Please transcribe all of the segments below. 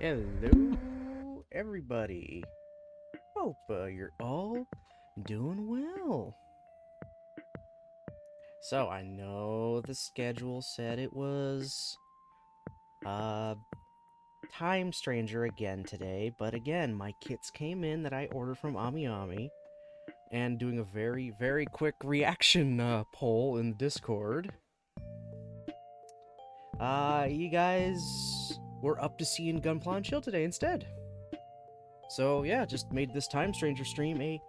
Hello, everybody. Hope you're all doing well. So, I know the schedule said it was Time Stranger again today, but again, my kits came in that I ordered from AmiAmi, and doing a very, very quick reaction poll in the Discord. You guys were up to seeing Gunpla and Chill today instead. So yeah, just made this Time Stranger stream a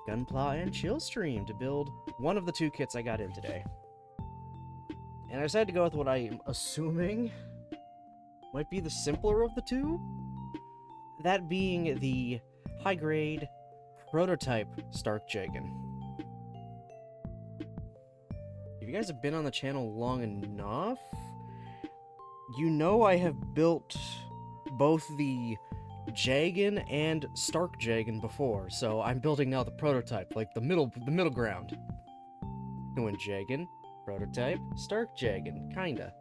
Gunpla and Chill stream to build one of the two kits I got in today. And I decided to go with what I'm assuming might be the simpler of the two. That being the high-grade prototype Stark Jegan. If you guys have been on the channel long enough, you know I have built both the Jegan and Stark Jegan before, so I'm building now the prototype, like the middle ground. Doing Jegan, prototype, Stark Jegan, kinda.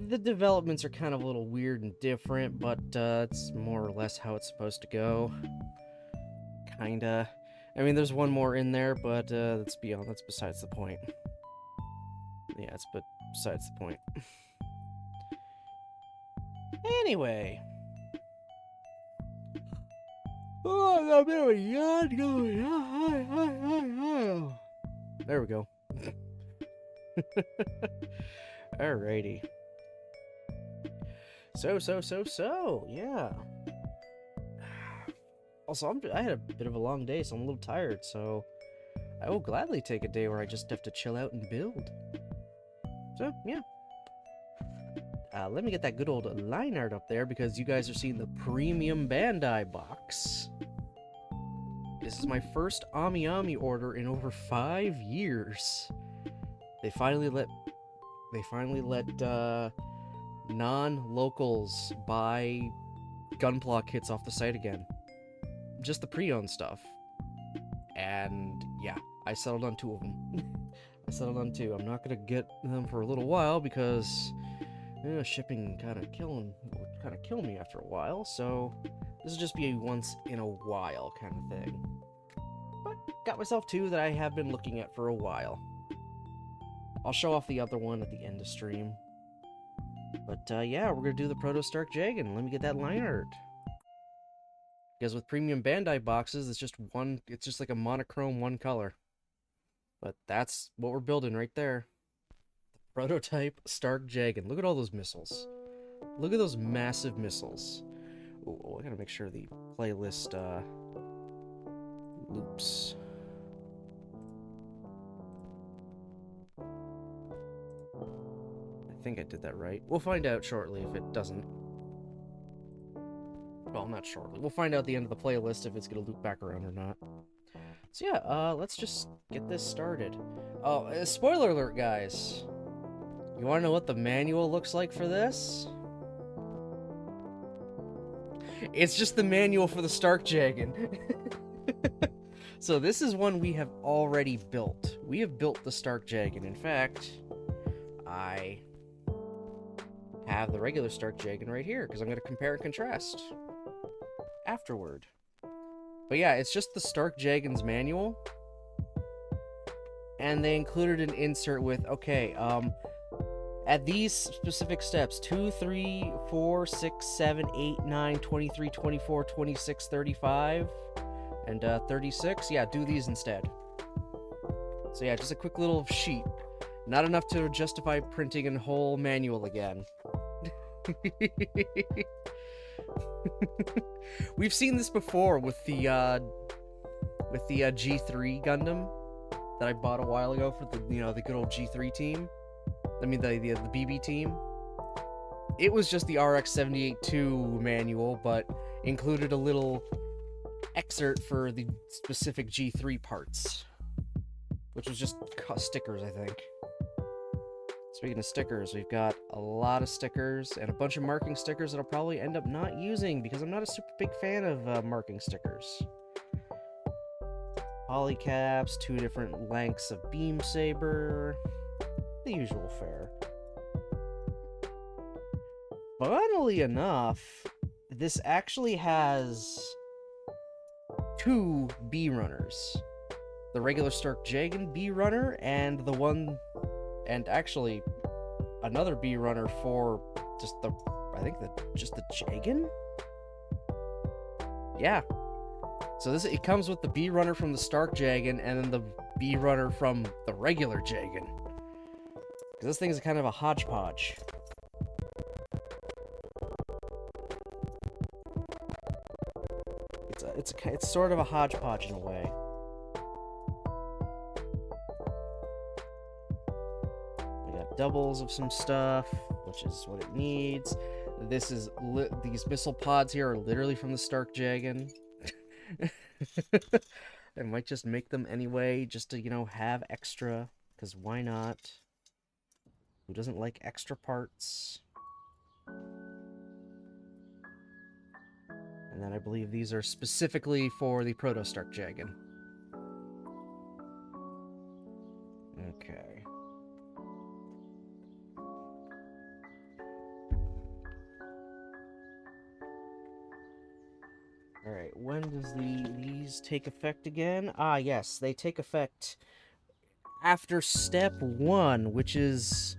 The developments are kind of a little weird and different, but it's more or less how it's supposed to go. Kinda. I mean, there's one more in there, but that's besides the point. Yeah, it's besides the point. Anyway. Oh, I got a bit of a yawn going. There we go. Alrighty. So, yeah. Also, I had a bit of a long day, so I'm a little tired, so I will gladly take a day where I just have to chill out and build. So, yeah. Let me get that good old line art up there, because you guys are seeing the premium Bandai box. This is my first AmiAmi order in over 5 years. They finally let non-locals buy Gunpla kits off the site again. Just the pre-owned stuff. And yeah, I settled on 2 of them. I settled on 2. I'm not gonna get them for a little while because shipping kind of kill me after a while. So this will just be a once in a while kind of thing. But got myself 2 that I have been looking at for a while. I'll show off the other one at the end of stream. But yeah, we're gonna do the Proto Stark Jegan. Let me get that line art. Because with premium Bandai boxes, it's just like a monochrome one color. But that's what we're building right there. The prototype Stark Jegan. Look at all those missiles. Look at those massive missiles. Oh, I gotta make sure the playlist loops. I think I did that right. We'll find out shortly if it doesn't. Well, not shortly. We'll find out at the end of the playlist if it's gonna loop back around or not. So yeah, let's just get this started. Oh, spoiler alert, guys. You wanna know what the manual looks like for this? It's just the manual for the Stark Jegan. So this is one we have already built. We have built the Stark Jegan. In fact, I have the regular Stark Jegan right here, because I'm going to compare and contrast afterward. But yeah, it's just the Stark Jegan's manual. And they included an insert with, okay, at these specific steps, 2, 3, 4, 6, 7, 8, 9, 23, 24, 26, 35, and 36, yeah, do these instead. So yeah, just a quick little sheet. Not enough to justify printing a whole manual again. We've seen this before with the G3 Gundam that I bought a while ago for the the good old G3 team. I mean the BB team. It was just the RX-78-2 manual, but included a little excerpt for the specific G3 parts, which was just stickers, I think. Speaking of stickers, we've got a lot of stickers and a bunch of marking stickers that I'll probably end up not using because I'm not a super big fan of marking stickers. Polycaps, 2 different lengths of beam saber, the usual fare. But funnily enough, this actually has 2 B runners. The regular Stark Jegan B runner and actually another B runner for just the Jegan? Yeah. So it comes with the B runner from the Stark Jegan and then the B runner from the regular Jegan. Because this thing is kind of a hodgepodge. It's sort of a hodgepodge in a way. We got doubles of some stuff, which is what it needs. These missile pods here are literally from the Stark Jegan. I might just make them anyway, just to, have extra, because why not? Who doesn't like extra parts? And then I believe these are specifically for the Proto-Stark Jegan. Okay. Alright, when does these take effect again? Ah, yes, they take effect after step 1, which is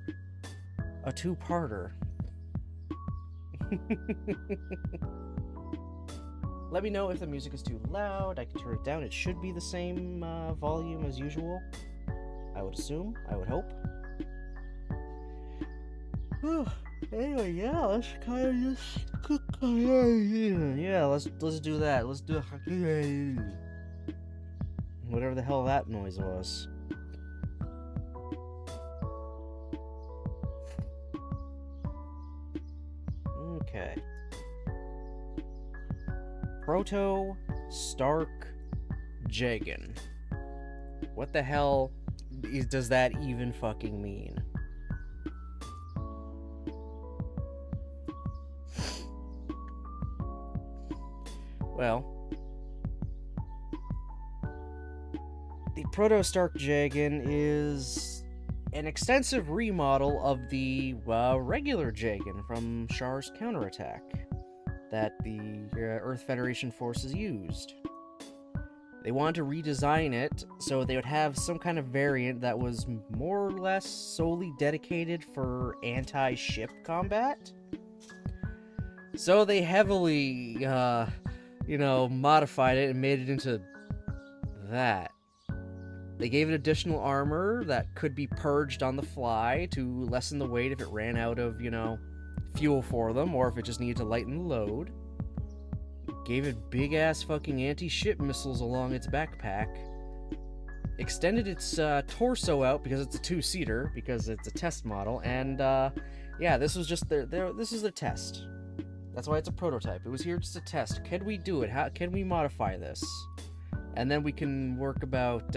a 2-parter. Let me know if the music is too loud. I can turn it down. It should be the same volume as usual. I would assume. I would hope. Anyway, yeah, let's kind of just cook. Yeah, let's do that. Let's do whatever the hell that noise was. Okay. Proto-Stark Jegan. What the hell does that even fucking mean? Well, the Proto-Stark Jegan is an extensive remodel of the regular Jegan from Char's counterattack that the Earth Federation forces used. They wanted to redesign it so they would have some kind of variant that was more or less solely dedicated for anti-ship combat. So they heavily, modified it and made it into that. They gave it additional armor that could be purged on the fly to lessen the weight if it ran out of, fuel for them, or if it just needed to lighten the load. Gave it big-ass fucking anti-ship missiles along its backpack. Extended its torso out because it's a 2-seater, because it's a test model, and, yeah, this was just this is their test. That's why it's a prototype. It was here just to test. Can we do it? How can we modify this? And then we can work about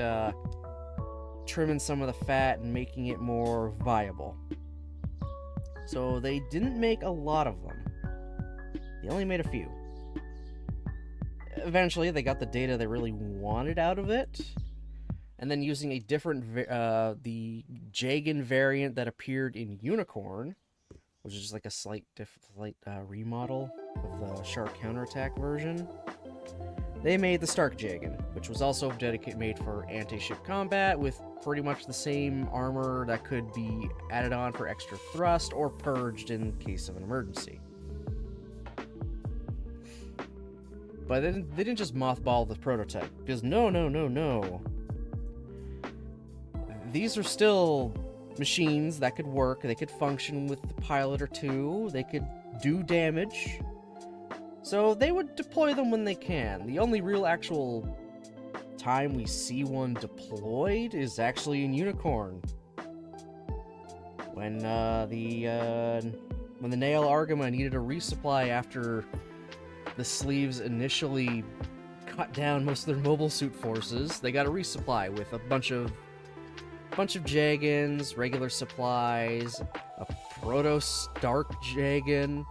trimming some of the fat and making it more viable. So they didn't make a lot of them. They only made a few. Eventually, they got the data they really wanted out of it. And then using a different, the Jegan variant that appeared in Unicorn, which is just like a slight remodel of the Char counterattack version. They made the Stark Jegan, which was also made for anti-ship combat, with pretty much the same armor that could be added on for extra thrust or purged in case of an emergency. But they didn't just mothball the prototype, because no. These are still machines that could work, they could function with the pilot or two, they could do damage. So they would deploy them when they can. The only real actual time we see one deployed is actually in Unicorn. When the Nail Argama needed a resupply after the Sleeves initially cut down most of their mobile suit forces, they got a resupply with a bunch of Jegans, regular supplies, a Proto-Stark Jegan,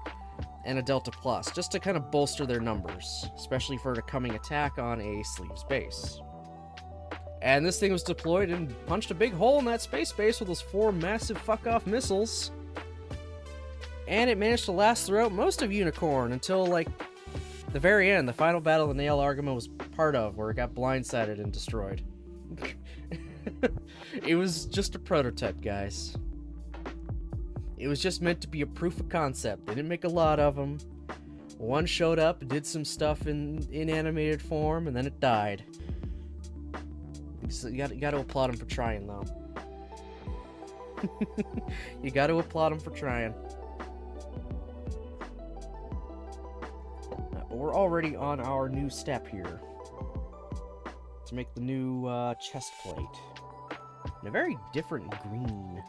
and a Delta Plus, just to kind of bolster their numbers, especially for a coming attack on a Sleeves base. And this thing was deployed and punched a big hole in that space base with those 4 massive fuck-off missiles. And it managed to last throughout most of Unicorn until, like, the very end, the final battle the Nail Argama was part of, where it got blindsided and destroyed. It was just a prototype, guys. It was just meant to be a proof of concept. They didn't make a lot of them. One showed up, did some stuff in animated form, and then it died. So you gotta applaud him for trying, though. You gotta applaud him for trying. We're already on our new step here to make the new chest plate in a very different green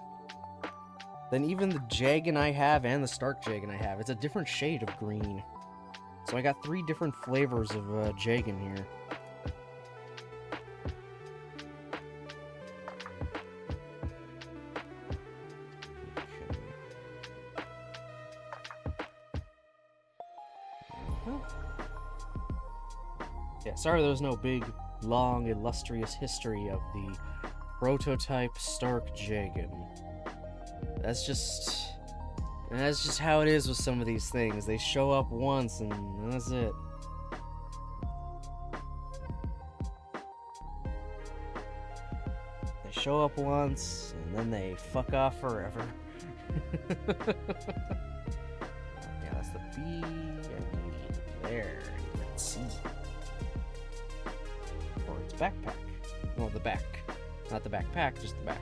than even the Jegan I have and the Stark Jegan I have. It's a different shade of green. So I got 3 different flavors of Jegan here. Yeah, sorry there was no big, long, illustrious history of the prototype Stark Jegan. That's just how it is with some of these things. They show up once and that's it. They show up once and then they fuck off forever. Yeah, that's the B I need. There. Let's see. Or its backpack. Well, the back. Not the backpack, just the back.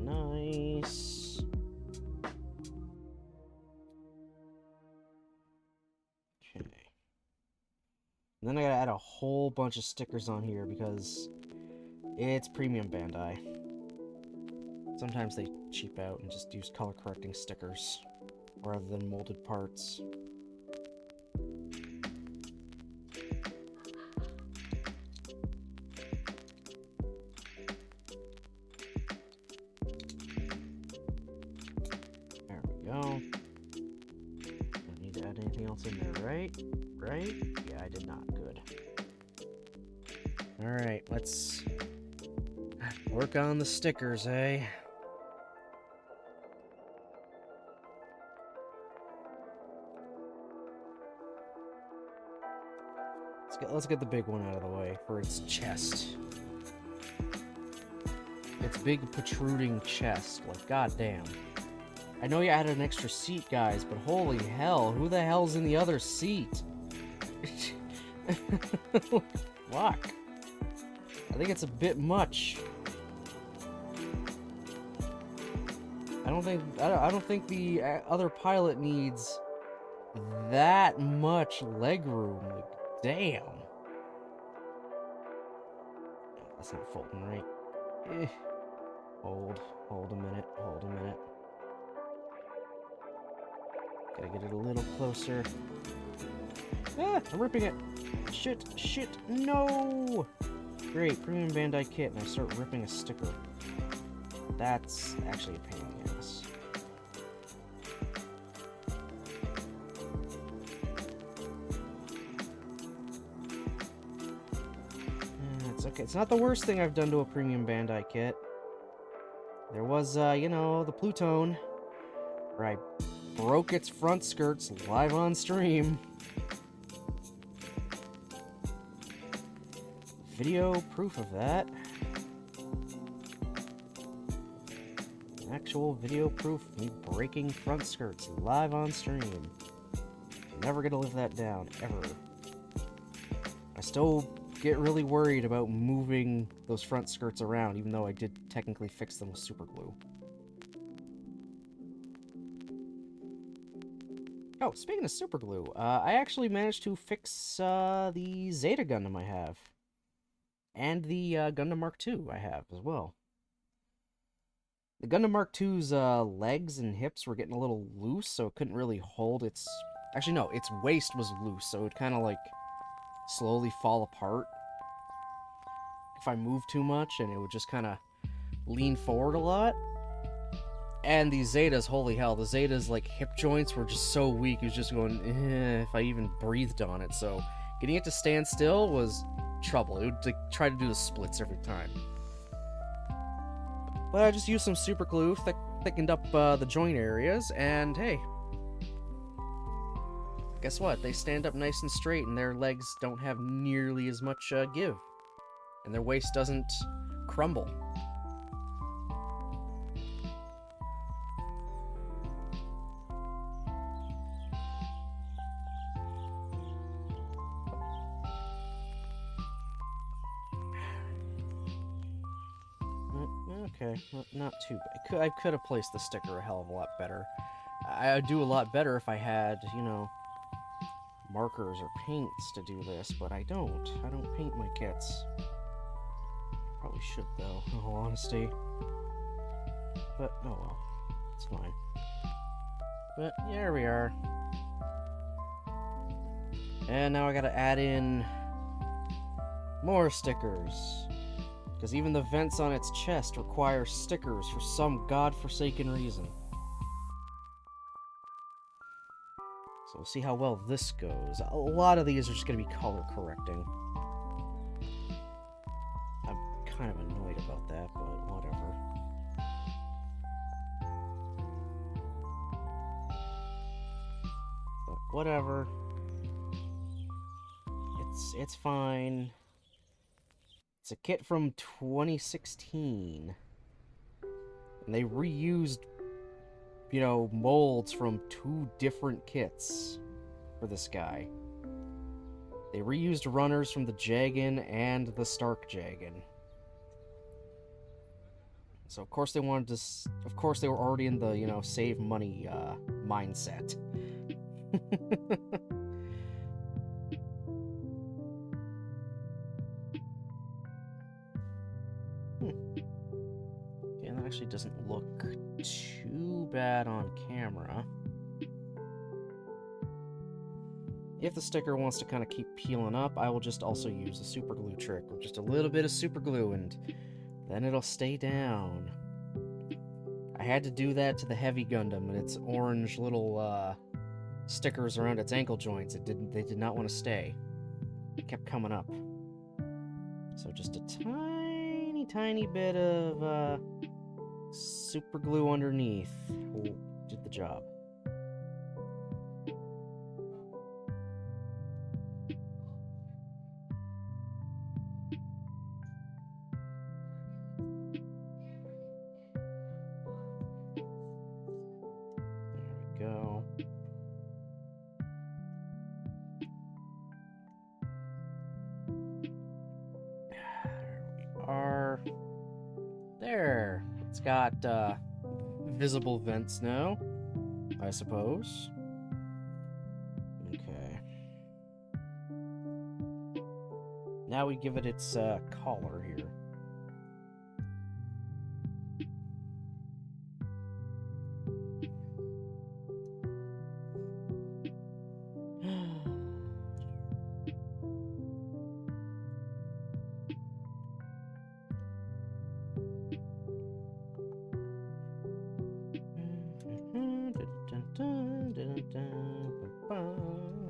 Nice. Okay. And then I gotta add a whole bunch of stickers on here because it's premium Bandai. Sometimes they cheap out and just use color correcting stickers rather than molded parts. There we go. Don't need to add anything else in there, right? Right? Yeah, I did not. Good. Alright, let's work on the stickers, eh? Let's get the big one out of the way for its chest. Its big protruding chest. Like, goddamn. I know you added an extra seat, guys, but holy hell, who the hell's in the other seat? Fuck. I think it's a bit much. I don't think the other pilot needs that much legroom. Like, damn. That's not folding right. Hold a minute. Gotta get it a little closer. Ah, I'm ripping it. Shit, no! Great, premium Bandai kit, and I start ripping a sticker. That's actually a pain in the ass. It's okay. It's not the worst thing I've done to a premium Bandai kit. There was, you know, the Plutone, where I broke its front skirts live on stream. Video proof of that. Actual video proof of me breaking front skirts live on stream. Never gonna live that down, ever. I still get really worried about moving those front skirts around, even though I did technically fix them with super glue. Oh, speaking of super glue, I actually managed to fix the Zeta Gundam I have. And the Gundam Mark II I have as well. The Gundam Mark II's legs and hips were getting a little loose, so it couldn't really hold its... Actually, no, its waist was loose, so it would kind of, like, slowly fall apart if I moved too much, and it would just kind of lean forward a lot. And these Zetas, holy hell, the Zetas, like, hip joints were just so weak, it was just going, if I even breathed on it, so getting it to stand still was trouble. It would, like, try to do the splits every time. But I just used some super glue, thickened up the joint areas, and hey, guess what? They stand up nice and straight, and their legs don't have nearly as much give. And their waist doesn't crumble. Okay, not too bad. I could have placed the sticker a hell of a lot better. I'd do a lot better if I had, you know, markers or paints to do this, but I don't. I don't paint my kits. Probably should, though, in all honesty. But, oh well. It's fine. But, there we are. And now I gotta add in more stickers. Because even the vents on its chest require stickers for some godforsaken reason. So we'll see how well this goes. A lot of these are just going to be color correcting. I'm kind of annoyed about that, but whatever. But whatever. It's fine. It's a kit from 2016. And they reused, you know, molds from 2 different kits for this guy. They reused runners from the Jegan and the Stark Jegan. So of course they wanted to, of course they were already in the, you know, save money mindset. Okay, that actually doesn't look too bad on camera. If the sticker wants to kind of keep peeling up, I will just also use the super glue trick with just a little bit of super glue, and then it'll stay down. I had to do that to the Heavy Gundam and its orange little stickers around its ankle joints. They did not want to stay. It kept coming up. So just a tiny bit of super glue underneath did the job. There we go. There. It's got visible vents now, I suppose. Okay. Now we give it its collar here.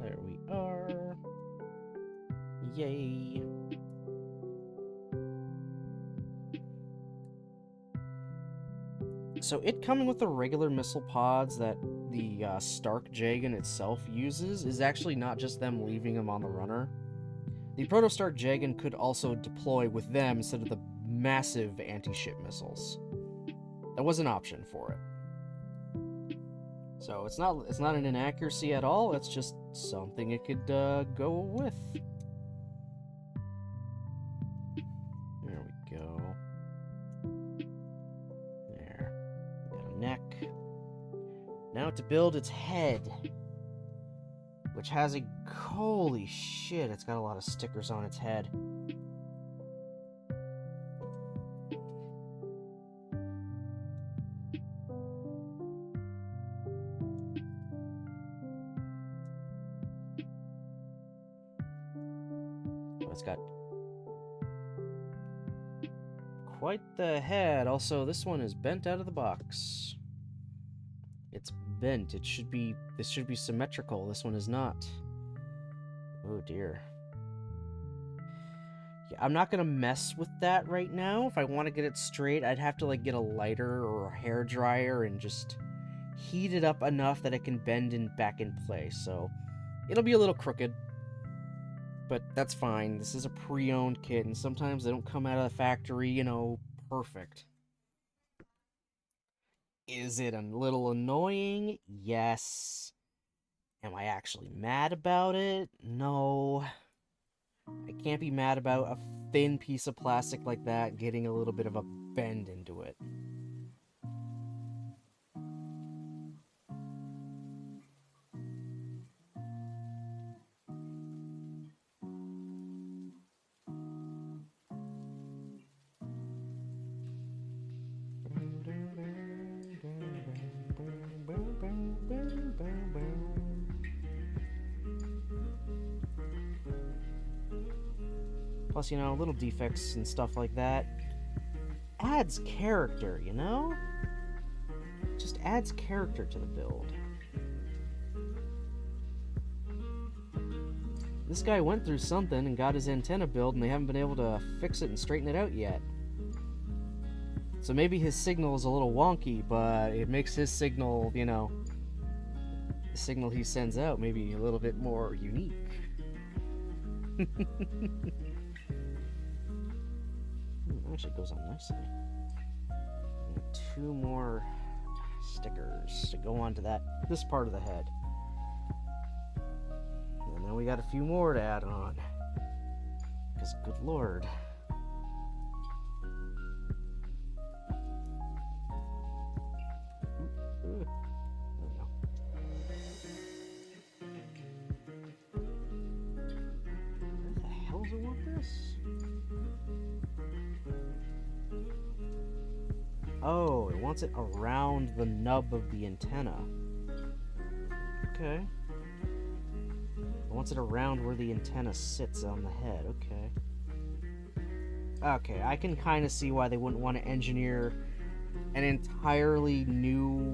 There we are. Yay. So it coming with the regular missile pods that the Stark Jegan itself uses is actually not just them leaving them on the runner. The Proto-Stark Jegan could also deploy with them instead of the massive anti-ship missiles. That was an option for it. So it's not an inaccuracy at all, it's just something it could go with. There we go. There. We got a neck. Now to build its head, which has a... holy shit, it's got a lot of stickers on its head. It's got quite the head. Also, this one is bent out of the box. It's bent. This should be symmetrical. This one is not. Oh dear. Yeah, I'm not gonna mess with that right now. If I want to get it straight, I'd have to like get a lighter or a hair dryer and just heat it up enough that it can bend back in place. So it'll be a little crooked, but that's fine. This is a pre-owned kit, and sometimes they don't come out of the factory, you know, perfect. Is it a little annoying? Yes. Am I actually mad about it? No. I can't be mad about a thin piece of plastic like that getting a little bit of a bend into it. Plus, you know, little defects and stuff like that adds character, you know? Just adds character to the build. This guy went through something and got his antenna built, and they haven't been able to fix it and straighten it out yet. So maybe his signal is a little wonky, but it makes his signal, you know, the signal he sends out maybe a little bit more unique. Actually goes on nicely. And 2 more stickers to go onto this part of the head. And then we got a few more to add on. Because good lord. There we go. Where the hell do I want this? Oh, it wants it around the nub of the antenna. Okay. It wants it around where the antenna sits on the head. Okay. Okay, I can kind of see why they wouldn't want to engineer an entirely new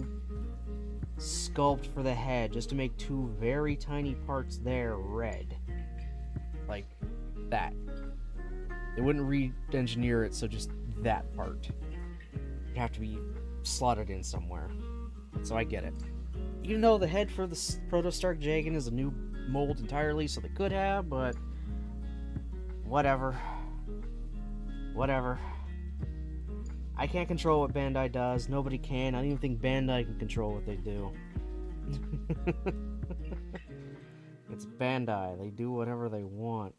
sculpt for the head just to make 2 very tiny parts there red. Like that. They wouldn't re-engineer it, so just that part. It'd have to be slotted in somewhere. So I get it. Even though the head for the Proto-Stark Jegan is a new mold entirely, so they could have, but whatever. Whatever. I can't control what Bandai does. Nobody can. I don't even think Bandai can control what they do. It's Bandai. They do whatever they want.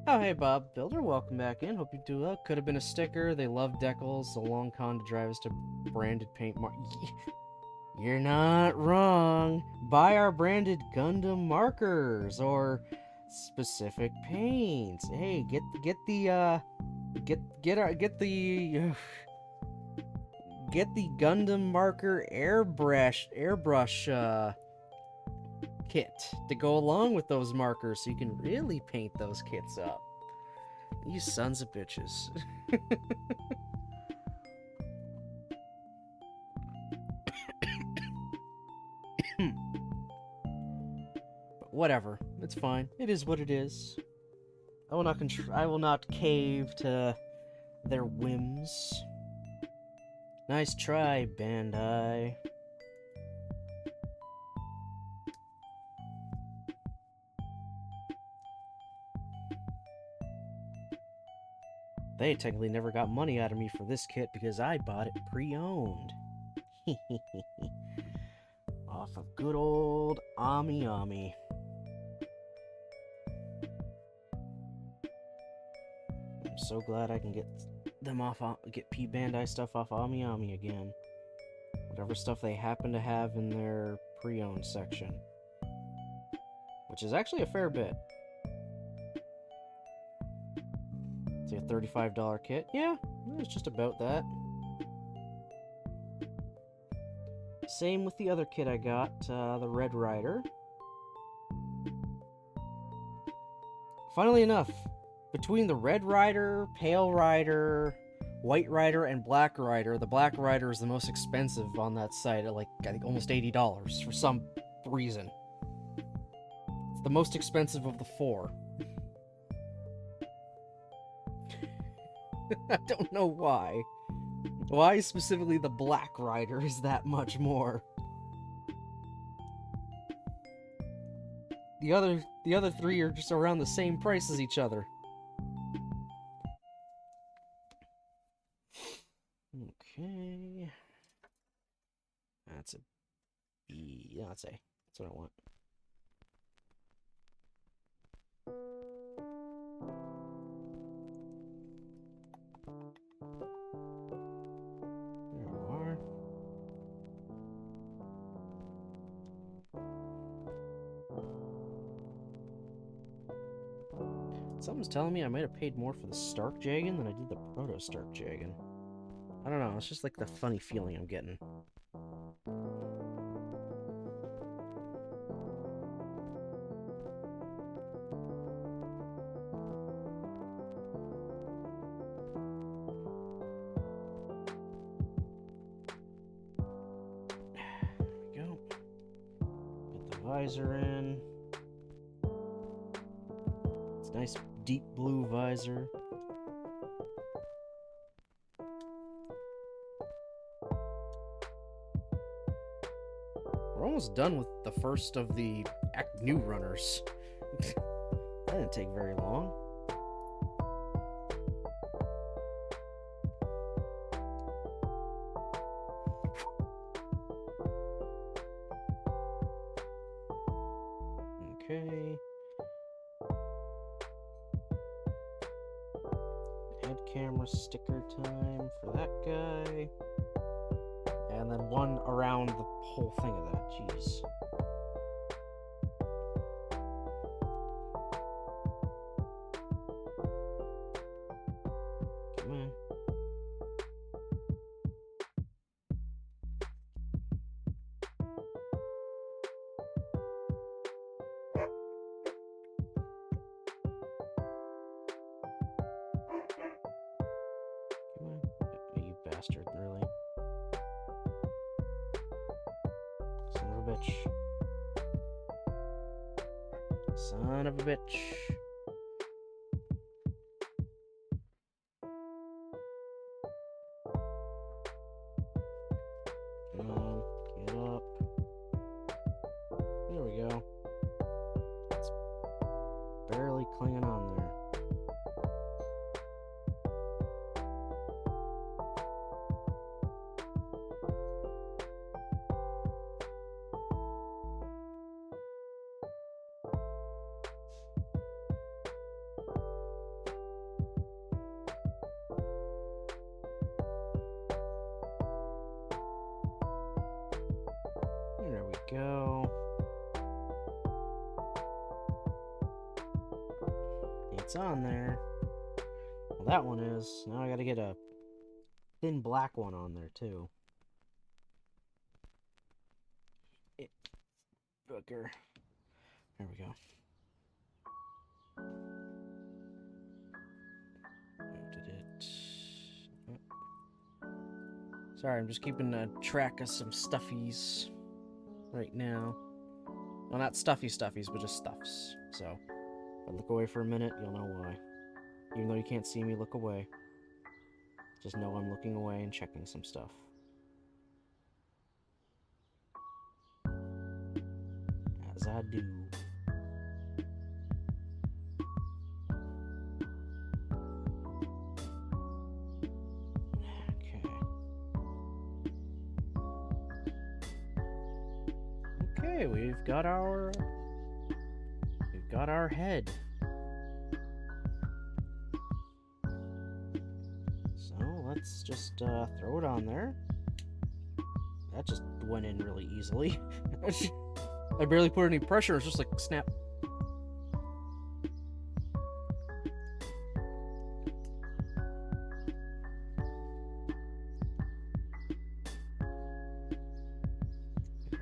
Oh, hey, Bob Builder, welcome back in. Hope you do well. Could have been a sticker. They love decals. A long con to drive us to branded paint You're not wrong. Buy our branded Gundam markers or specific paints. Hey, get the Gundam marker airbrush kit to go along with those markers so you can really paint those kits up. You sons of bitches. But whatever, it's fine. It is what it is. I will not cave to their whims. Nice try, Bandai. They technically never got money out of me for this kit because I bought it pre-owned. Off of good old Ami. I'm so glad I can get them off, get P Bandai stuff off Ami Ami again. Whatever stuff they happen to have in their pre-owned section. Which is actually a fair bit. It's a $35 kit. Yeah, it's just about that. Same with the other kit I got, the Red Rider. Funnily enough, between the Red Rider, Pale Rider, White Rider, and Black Rider, the Black Rider is the most expensive on that site at, like, I think almost $80 for some reason. It's the most expensive of the four. I don't know why. Why specifically the Black Rider is that much more? The other three are just around the same price as each other. Okay. That's a B. Yeah, that's A. That's what I want. There you are. Something's telling me I might have paid more for the Stark Jegan than I did the Proto Stark Jegan. I don't know, it's just like the funny feeling I'm getting. There we go. Get the visor in. It's a nice deep blue visor. We're almost done with the first of the Act New runners. That didn't take very long. Okay. Head camera sticker time for that guy. And then one around the whole thing of that. Jeez. Come on. Come on. You bastard, really. Son of a bitch. Son of a bitch. Come on, get up. There we go. It's barely clinging on there. There we go. It's on there. Well, that one is. Now I gotta get a thin black one on there, too. Booger. There we go. Did it? Oh. Sorry, I'm just keeping a track of some stuffies right now. Well, not stuffies, but just stuffs. So, if I look away for a minute, you'll know why. Even though you can't see me look away. Just know I'm looking away and checking some stuff. As I do. Okay, we've got our head. Son let's just throw it on there. That just went in really easily. I barely put any pressure, it's just like snap.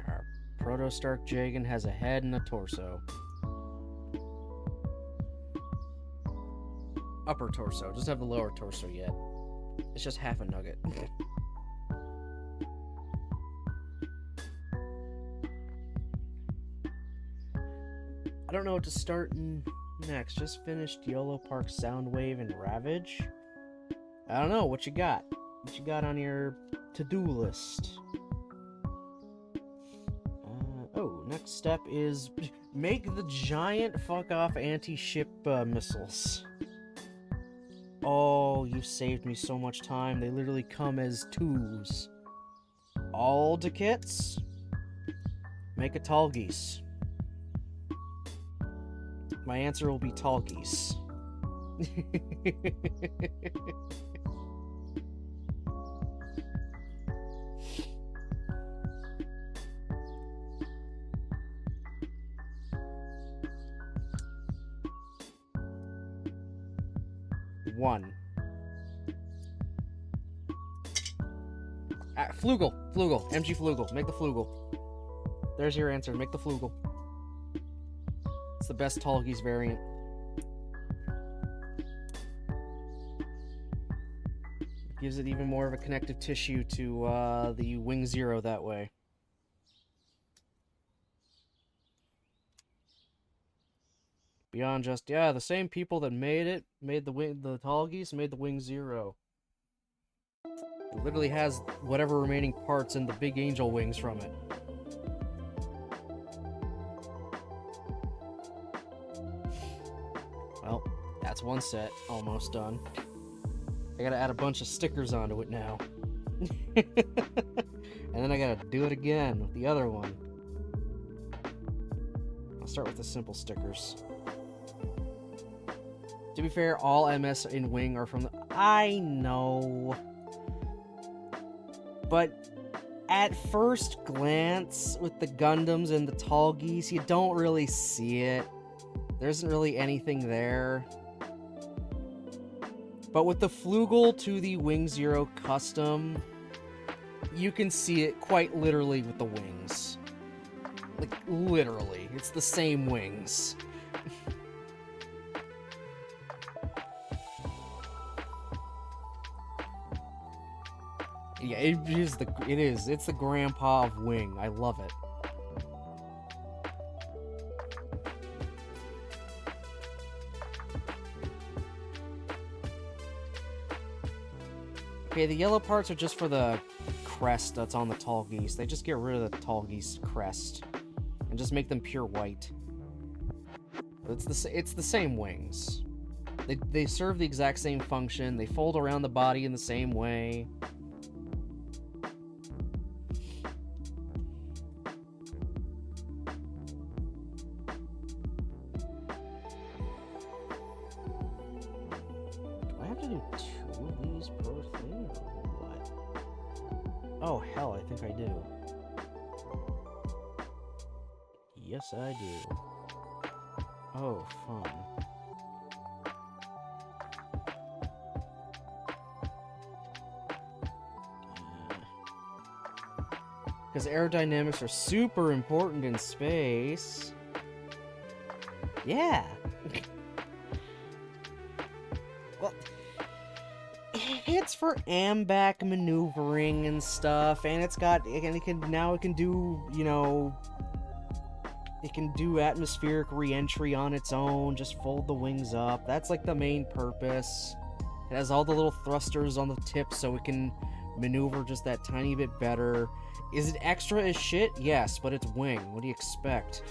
Our Proto-Stark Jegan has a head and a torso. Upper torso, doesn't have the lower torso yet. It's just half a nugget. I don't know what to start next. Just finished Yolo Park Soundwave and Ravage. I don't know, what you got? What you got on your to-do list? Oh, next step is make the giant fuck-off anti-ship missiles. Oh, you saved me so much time. They literally come as twos. All the kits. Make a tall geese. My answer will be tall geese. One. Flugel. MG Flugel. Make the Flugel. There's your answer. Make the Flugel. It's the best tall geese variant. Gives it even more of a connective tissue to the Wing Zero that way. Beyond just, yeah, the same people that made the tall geese, made the Wing Zero. It literally has whatever remaining parts in the big angel wings from it. Well, that's one set, almost done. I gotta add a bunch of stickers onto it now. And then I gotta do it again with the other one. I'll start with the simple stickers. To be fair, all MS in Wing are from the... I know. But at first glance, with the Gundams and the tall geese, you don't really see it. There isn't really anything there. But with the Flugel to the Wing Zero custom, you can see it quite literally with the wings. Like, literally. It's the same wings. Yeah, it is. It's the grandpa of Wing. I love it. Okay, the yellow parts are just for the crest that's on the tall geese. They just get rid of the tall geese crest and just make them pure white. But it's the same wings. They serve the exact same function. They fold around the body in the same way. Oh, hell, I think I do. Yes, I do. Oh, fun. Because aerodynamics are super important in space. Yeah. Well... It's for AMBAC maneuvering and stuff, and it can do, you know, it can do atmospheric re-entry on its own, just fold the wings up. That's like the main purpose. It has all the little thrusters on the tip so it can maneuver just that tiny bit better. Is it extra as shit? Yes, but it's Wing. What do you expect?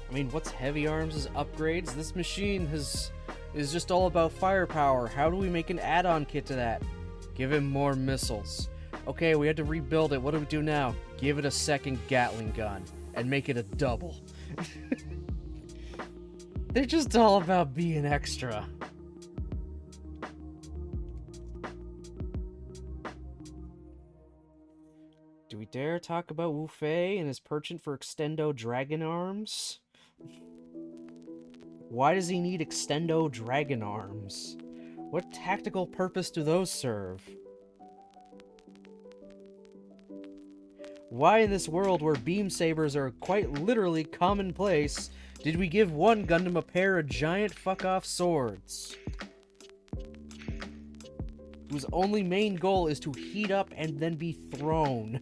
I mean, what's Heavy Arms' upgrades? This machine is just all about firepower. How do we make an add-on kit to that? Give him more missiles. Okay, we had to rebuild it. What do we do now? Give it a second Gatling gun and make it a double. They're just all about being extra. Do we dare talk about Wu Fei and his penchant for extendo dragon arms? Why does he need extendo dragon arms? What tactical purpose do those serve? Why in this world where beam sabers are quite literally commonplace did we give one Gundam a pair of giant fuck-off swords? Whose only main goal is to heat up and then be thrown.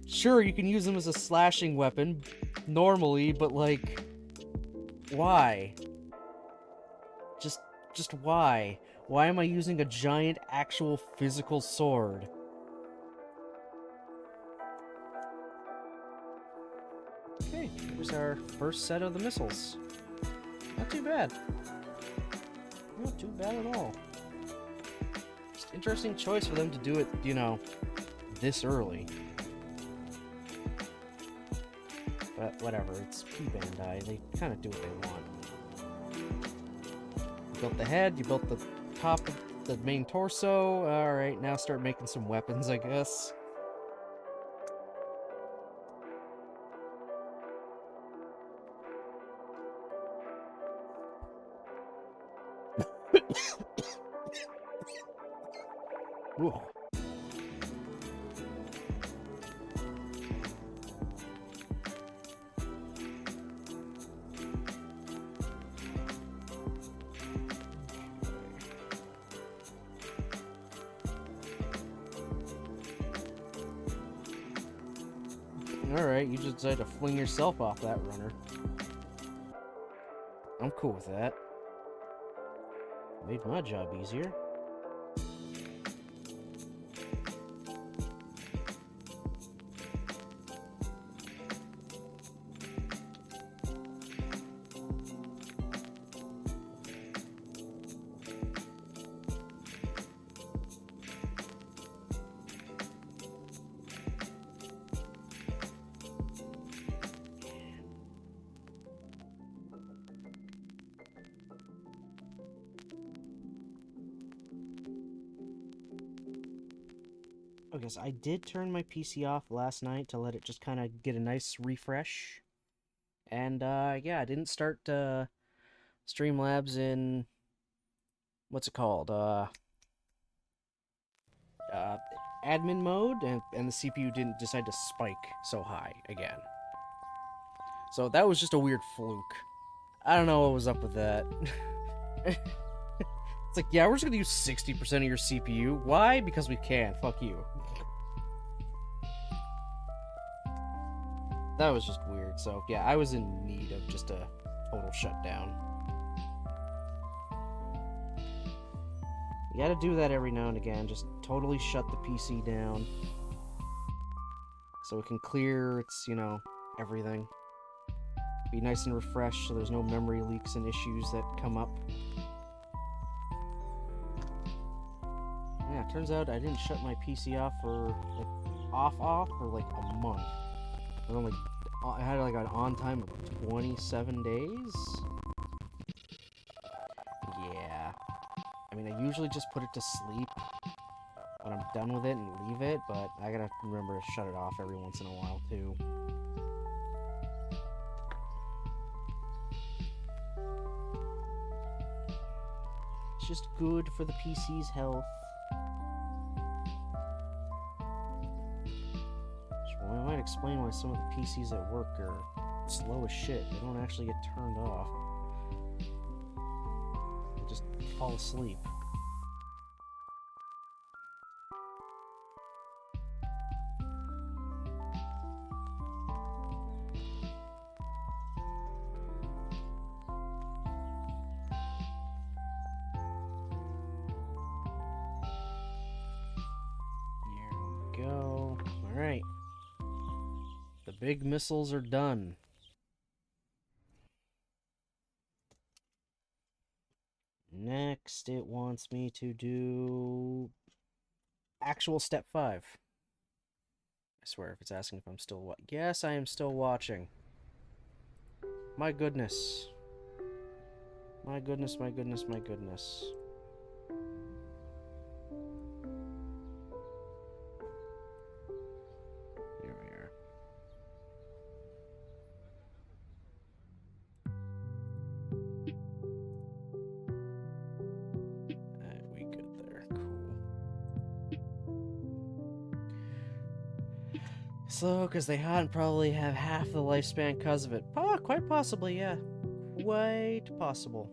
Sure, you can use them as a slashing weapon, normally, but like... why? Just why? Why am I using a giant, actual, physical sword? Okay, here's our first set of the missiles. Not too bad. Not too bad at all. Just interesting choice for them to do it, you know, this early. But whatever, it's P Bandai. They kind of do what they want. You built the head, you built the top of the main torso. Alright, now start making some weapons, I guess. Ooh. Alright, you just decided to fling yourself off that runner. I'm cool with that. Made my job easier. Okay, so I did turn my PC off last night to let it just kind of get a nice refresh. And, yeah, I didn't start, Streamlabs in... what's it called? Admin mode, and the CPU didn't decide to spike so high again. So that was just a weird fluke. I don't know what was up with that. It's like, yeah, we're just gonna use 60% of your CPU. Why? Because we can. Fuck you. That was just weird. So, yeah, I was in need of just a total shutdown. You gotta do that every now and again. Just totally shut the PC down. So it can clear its, you know, everything. Be nice and refreshed so there's no memory leaks and issues that come up. Yeah, it turns out I didn't shut my PC off for, like, off for, like, a month. I had, like, an on time of 27 days? Yeah. I mean, I usually just put it to sleep when I'm done with it and leave it, but I gotta remember to shut it off every once in a while, too. It's just good for the PC's health. Well, I might explain why some of the PCs at work are slow as shit. They don't actually get turned off. They just fall asleep. Here we go. Alright. The big missiles are done. Next, it wants me to do actual step 5. I swear, if it's asking if I'm still yes, I am still watching. My goodness. My goodness, my goodness, my goodness. Here we are. Alright, we good there. Cool. Slow, because they probably have half the lifespan because of it. Oh, quite possibly, yeah. Quite possible.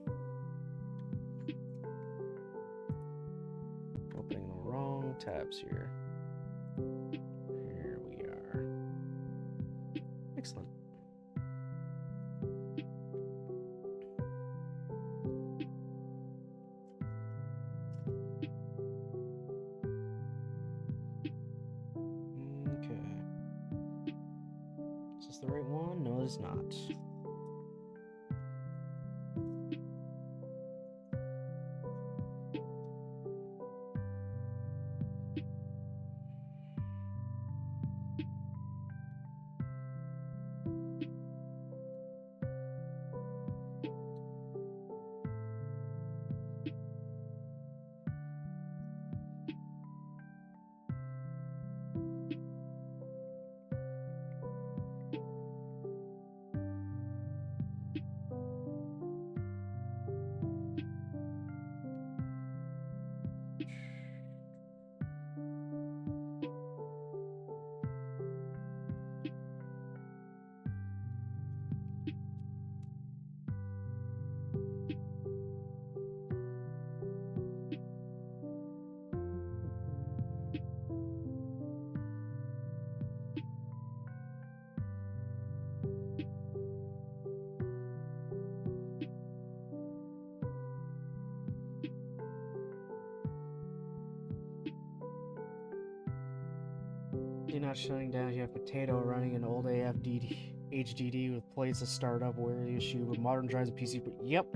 Opening the wrong tabs here. Here we are. Excellent. Okay. Is this the right one? No, it's not. You're not shutting down. You have Potato running an old AF HDD with plates to start up. Where the issue with modern drives and PC? Yep,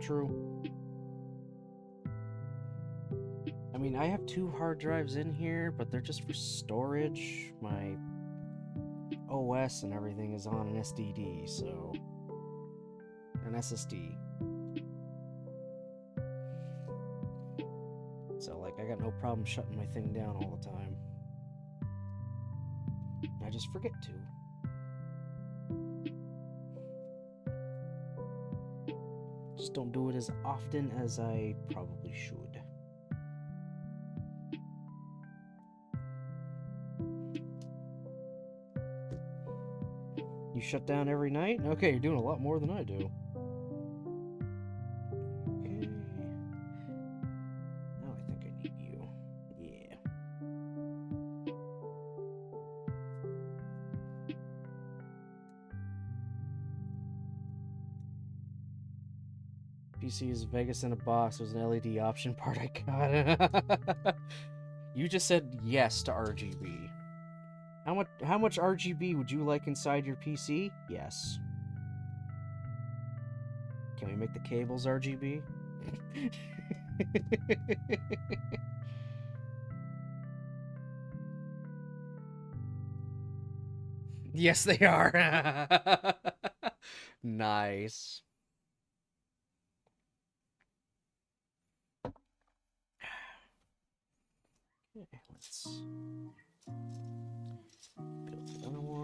true. I mean, I have 2 hard drives in here, but they're just for storage. My OS and everything is on an SDD, so an SSD. So, like, I got no problem shutting my thing down all the time. I just forget to. Just don't do it as often as I probably should. You shut down every night? Okay, you're doing a lot more than I do. Okay. Now I think I need you. Yeah. PC is Vegas in a box. There's an LED option part I got. You just said yes to RGB. How much RGB would you like inside your PC? Yes. Can we make the cables RGB? Yes, they are. Nice. Okay, let's build another one.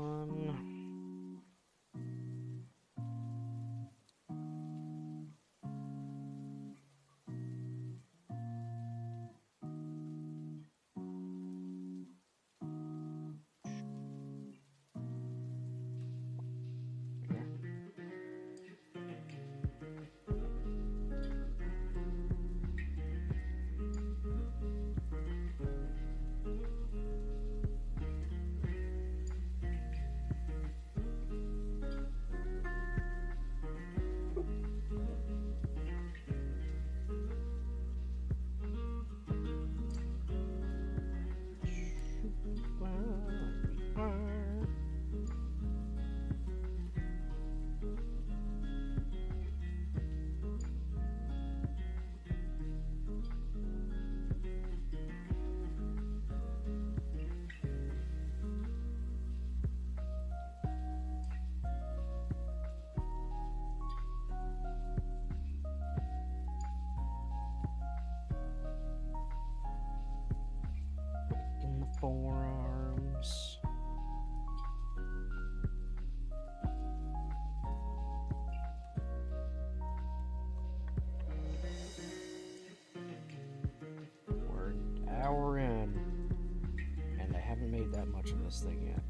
that much of this thing yet.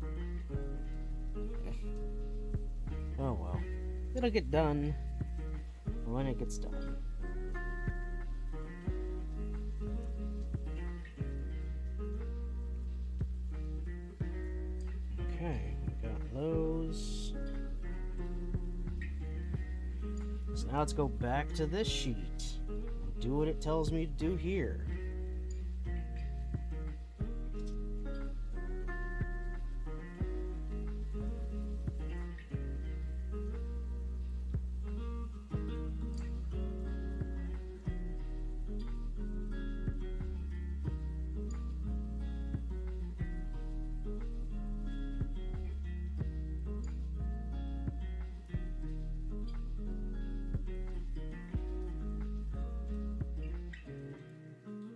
Oh well. It'll get done when it gets done. Okay, we got those. So now let's go back to this sheet and do what it tells me to do here.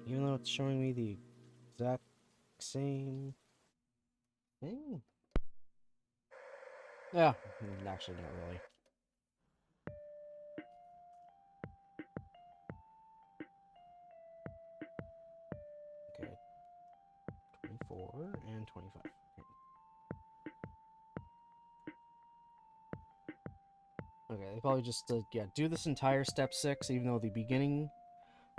Even though it's showing me the exact same thing? Yeah, actually not really. Okay. 24 and 25. Okay, they probably just, yeah, do this entire step 6, even though the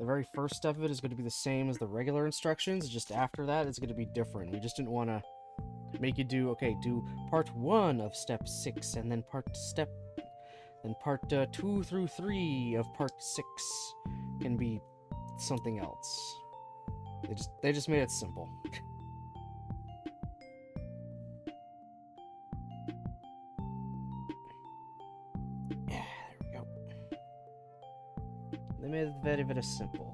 very first step of it is going to be the same as the regular instructions, just after that it's going to be different. We just didn't want to make you do part 1 of step 6, and then part 2 through 3 of part 6 can be something else. They just made it simple. Yeah, there we go. They made it very, very simple.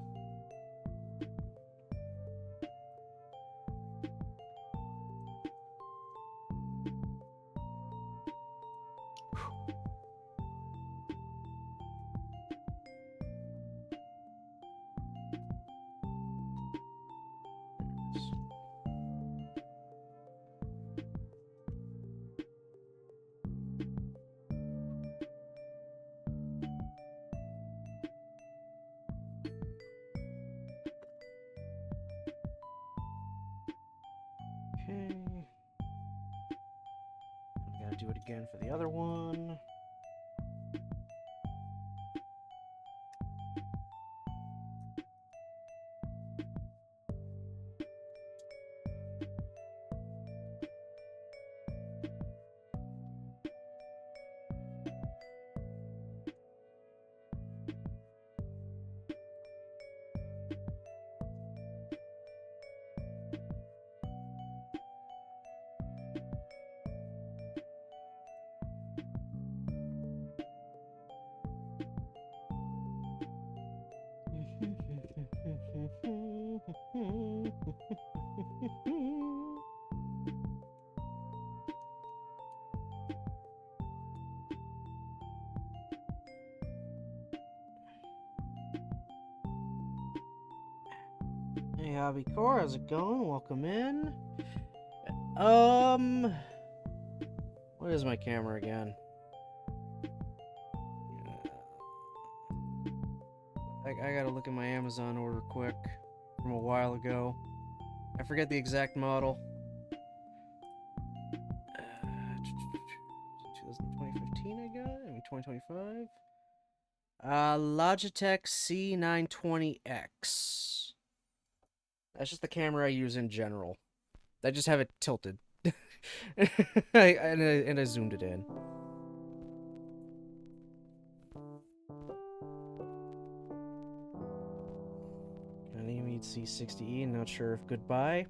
Okay. I gotta do it again for the other one. Hey, Hobby Core, how's it going? Welcome in. What is my camera again? I gotta look at my Amazon order quick from a while ago. I forget the exact model. 2015 I got it? I mean 2025? Logitech C920X. That's just the camera I use in general. I just have it tilted. and I zoomed it in. Ganymede C60E, not sure if goodbye.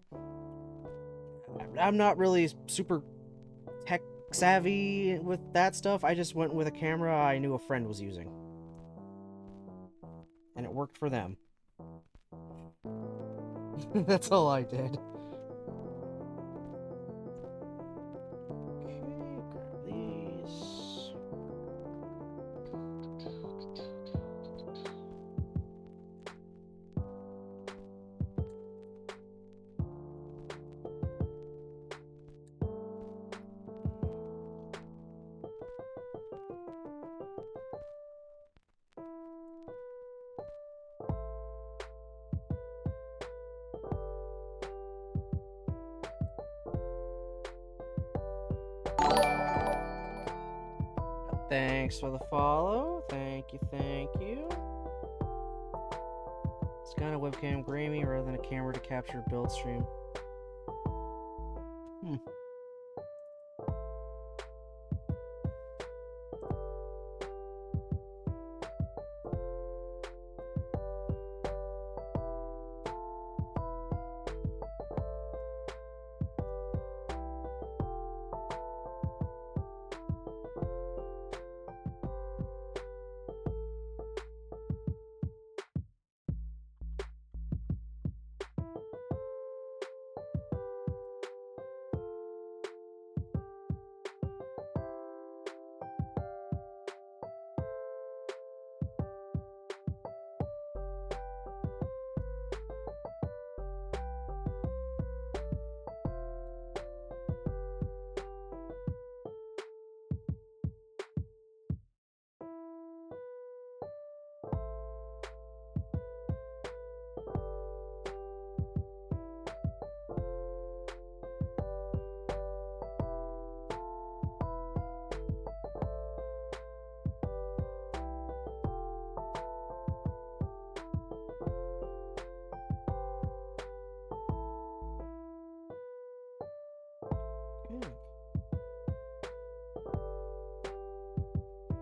I'm not really super tech savvy with that stuff. I just went with a camera I knew a friend was using. And it worked for them. That's all I did. Okay, grab these. Thanks for the follow. Thank you, thank you. It's kind of webcam Grammy rather than a camera to capture a build stream.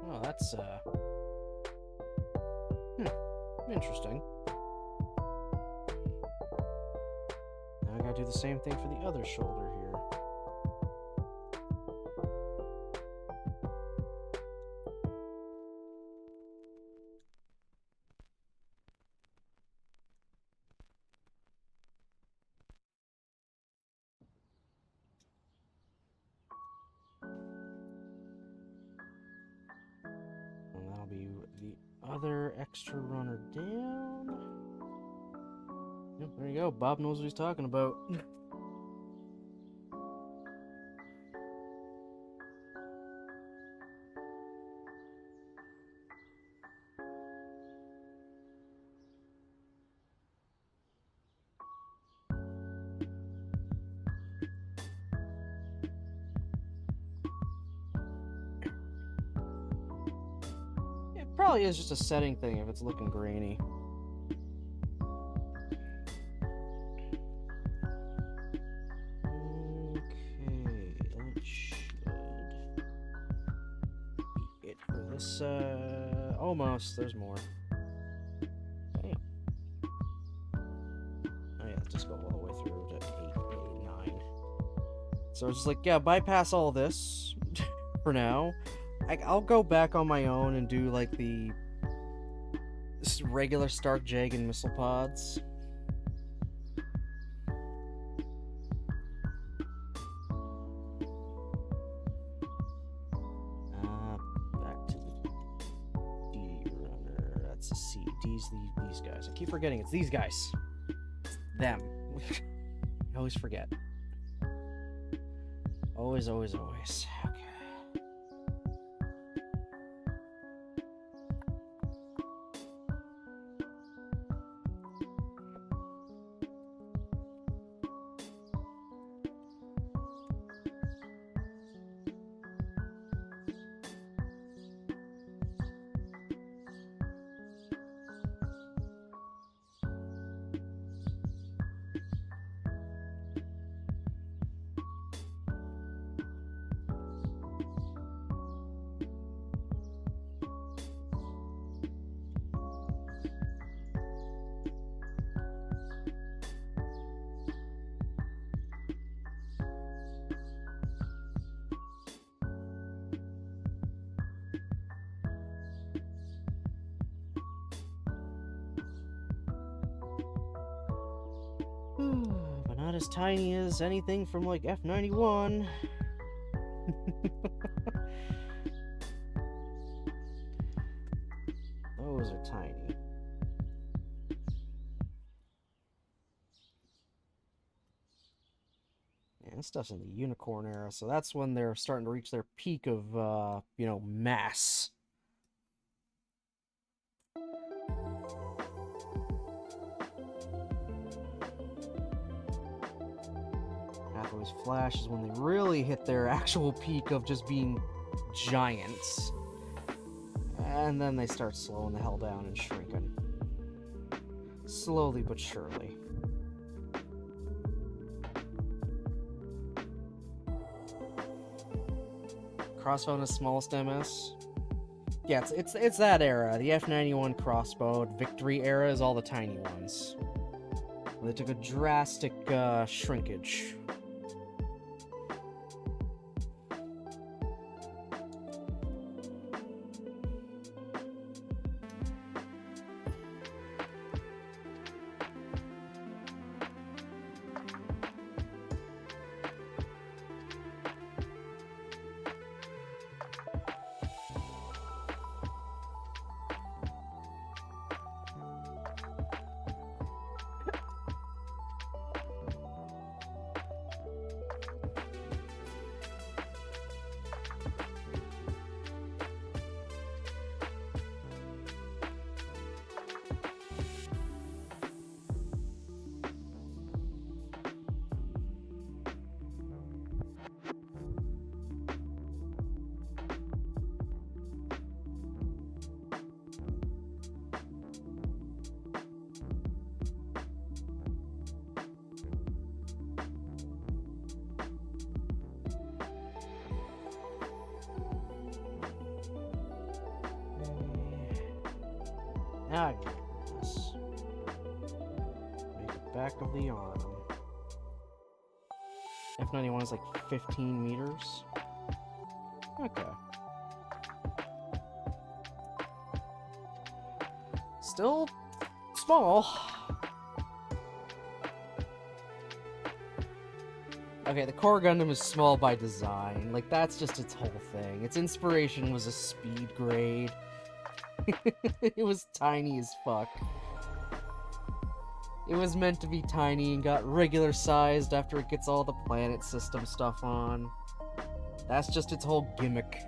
Oh, that's interesting. Now I gotta do the same thing for the other shoulder here. And that'll be the other extra runner down. Yep, there you go. Bob knows what he's talking about. It probably is just a setting thing if it's looking grainy. Almost. There's more. Damn. Oh yeah, just go all the way through to 8, 9. So it's just like, yeah, bypass all this for now. I'll go back on my own and do like the regular Stark Jegan missile pods. These guys. I keep forgetting it's these guys. It's them. I always forget. Always. Okay. But not as tiny as anything from like F91. Those are tiny. And this stuff's in the unicorn era, so that's when they're starting to reach their peak of, mass. Flash is when they really hit their actual peak of just being giants. And then they start slowing the hell down and shrinking. Slowly but surely. Crossbow in the smallest MS? Yeah, it's that era. The F91 crossbow Victory era is all the tiny ones. They took a drastic shrinkage. Now I can do this. Make the back of the arm. F91 is like 15 meters. Okay. Still small. Okay, the core Gundam is small by design. Like, that's just its whole thing. Its inspiration was a speed grade. It was tiny as fuck. It was meant to be tiny and got regular sized after it gets all the planet system stuff on. That's just its whole gimmick.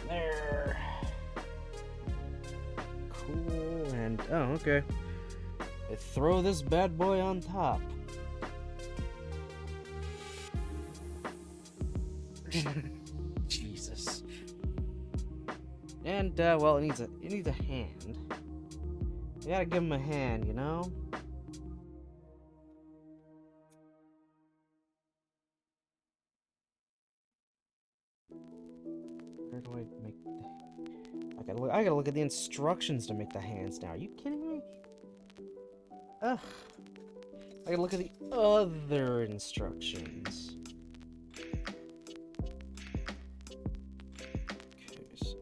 There. Cool, and oh, okay. I throw this bad boy on top. Jesus. And well, it needs a hand. You gotta give him a hand, you know? Where do I make I gotta look at the instructions to make the hands now. Are you kidding me? Ugh. I gotta look at the other instructions. Okay, so...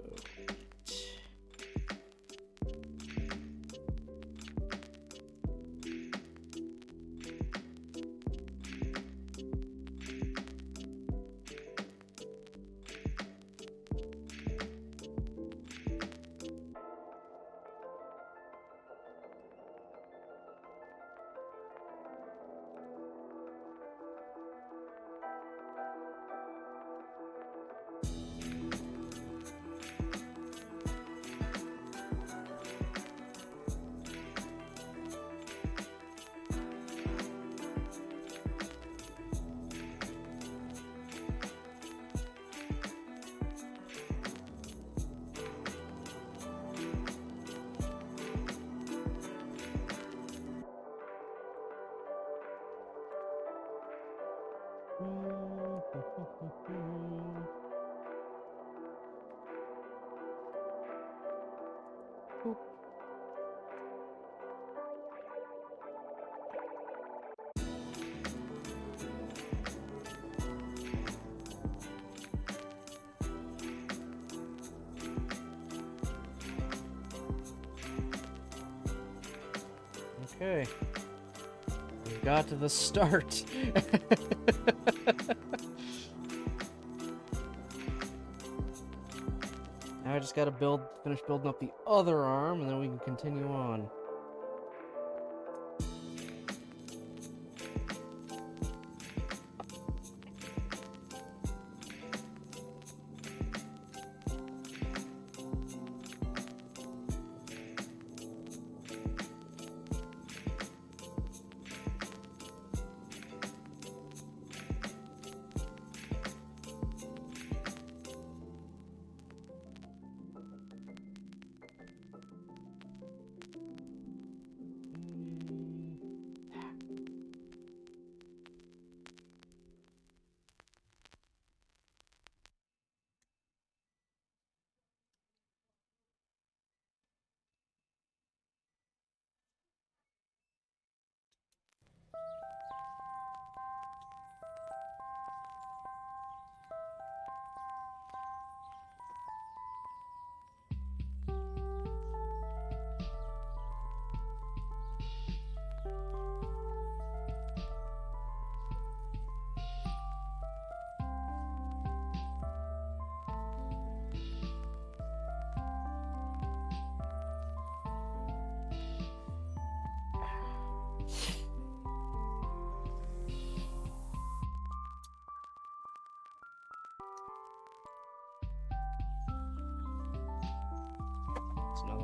Okay. We got to the start. Now I just gotta finish building up the other arm, and then we can continue on.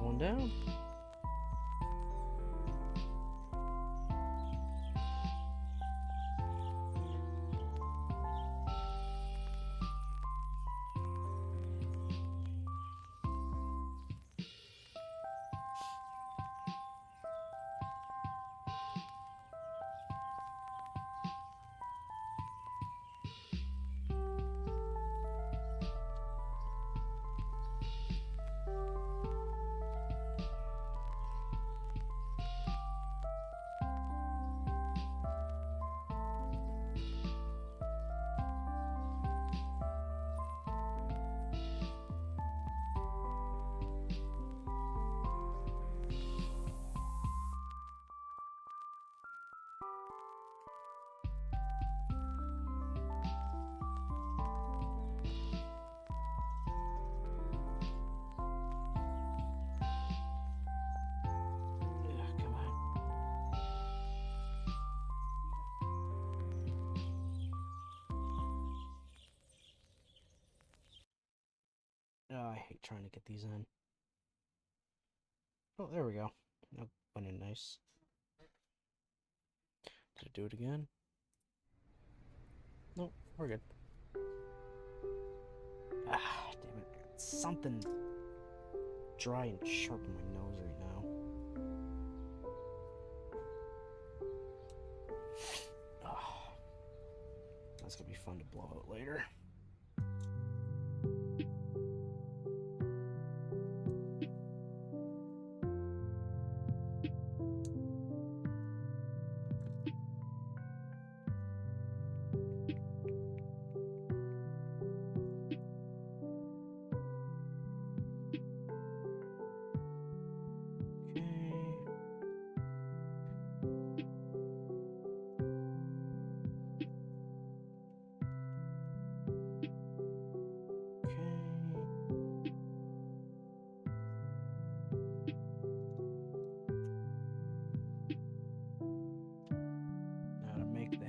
settling down. Oh, I hate trying to get these in. Oh, there we go. That went in nice. Did it do it again? Nope, we're good. Ah, damn it. Got something dry and sharp in my nose right now. Oh, that's gonna be fun to blow out later.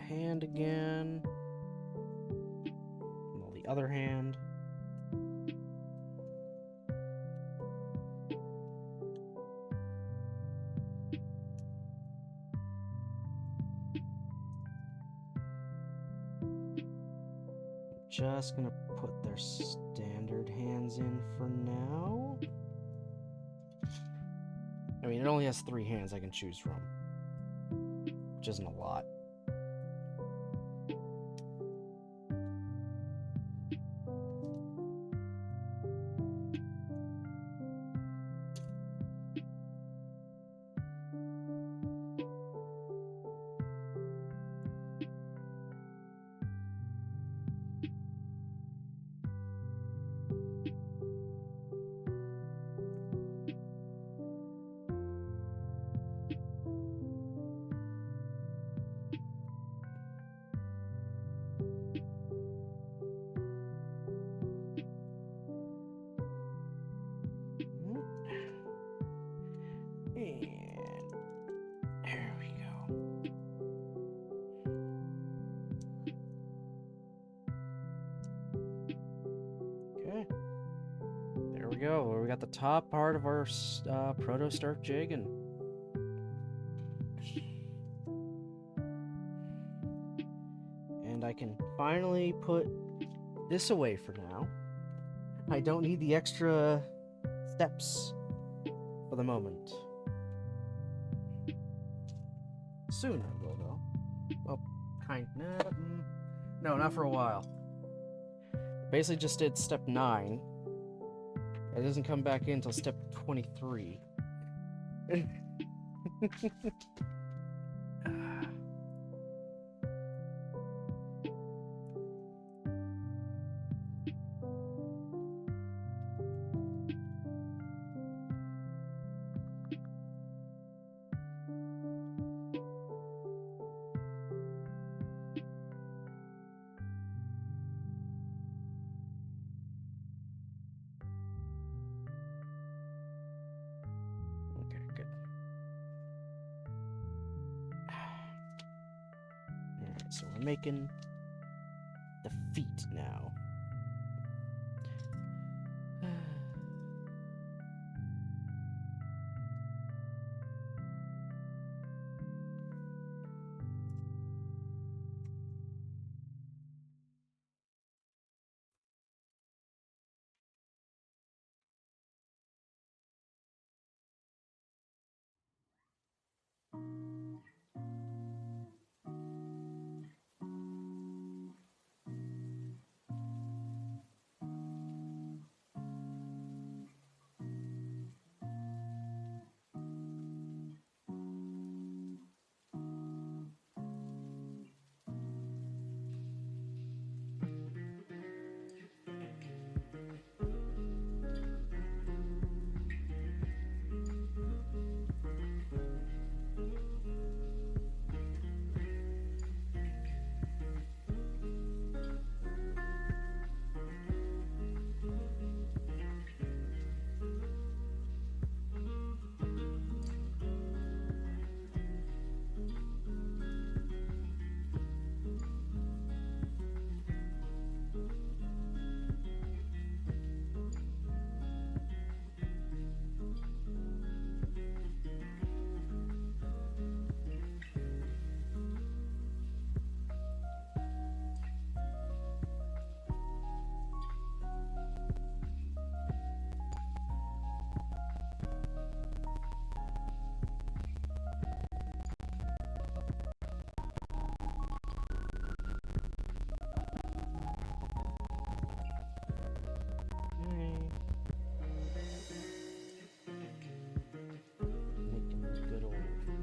Hand again. Well, the other hand. Just gonna put their standard hands in for now. I mean, it only has 3 hands I can choose from, which isn't a lot. Go. We got the top part of our proto-start Jegan. And I can finally put this away for now. I don't need the extra steps for the moment. Soon I will, though. Well, no, not for a while. Basically just did step 9. It doesn't come back in until step 23. So we're making the feet now.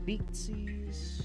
Beatsies.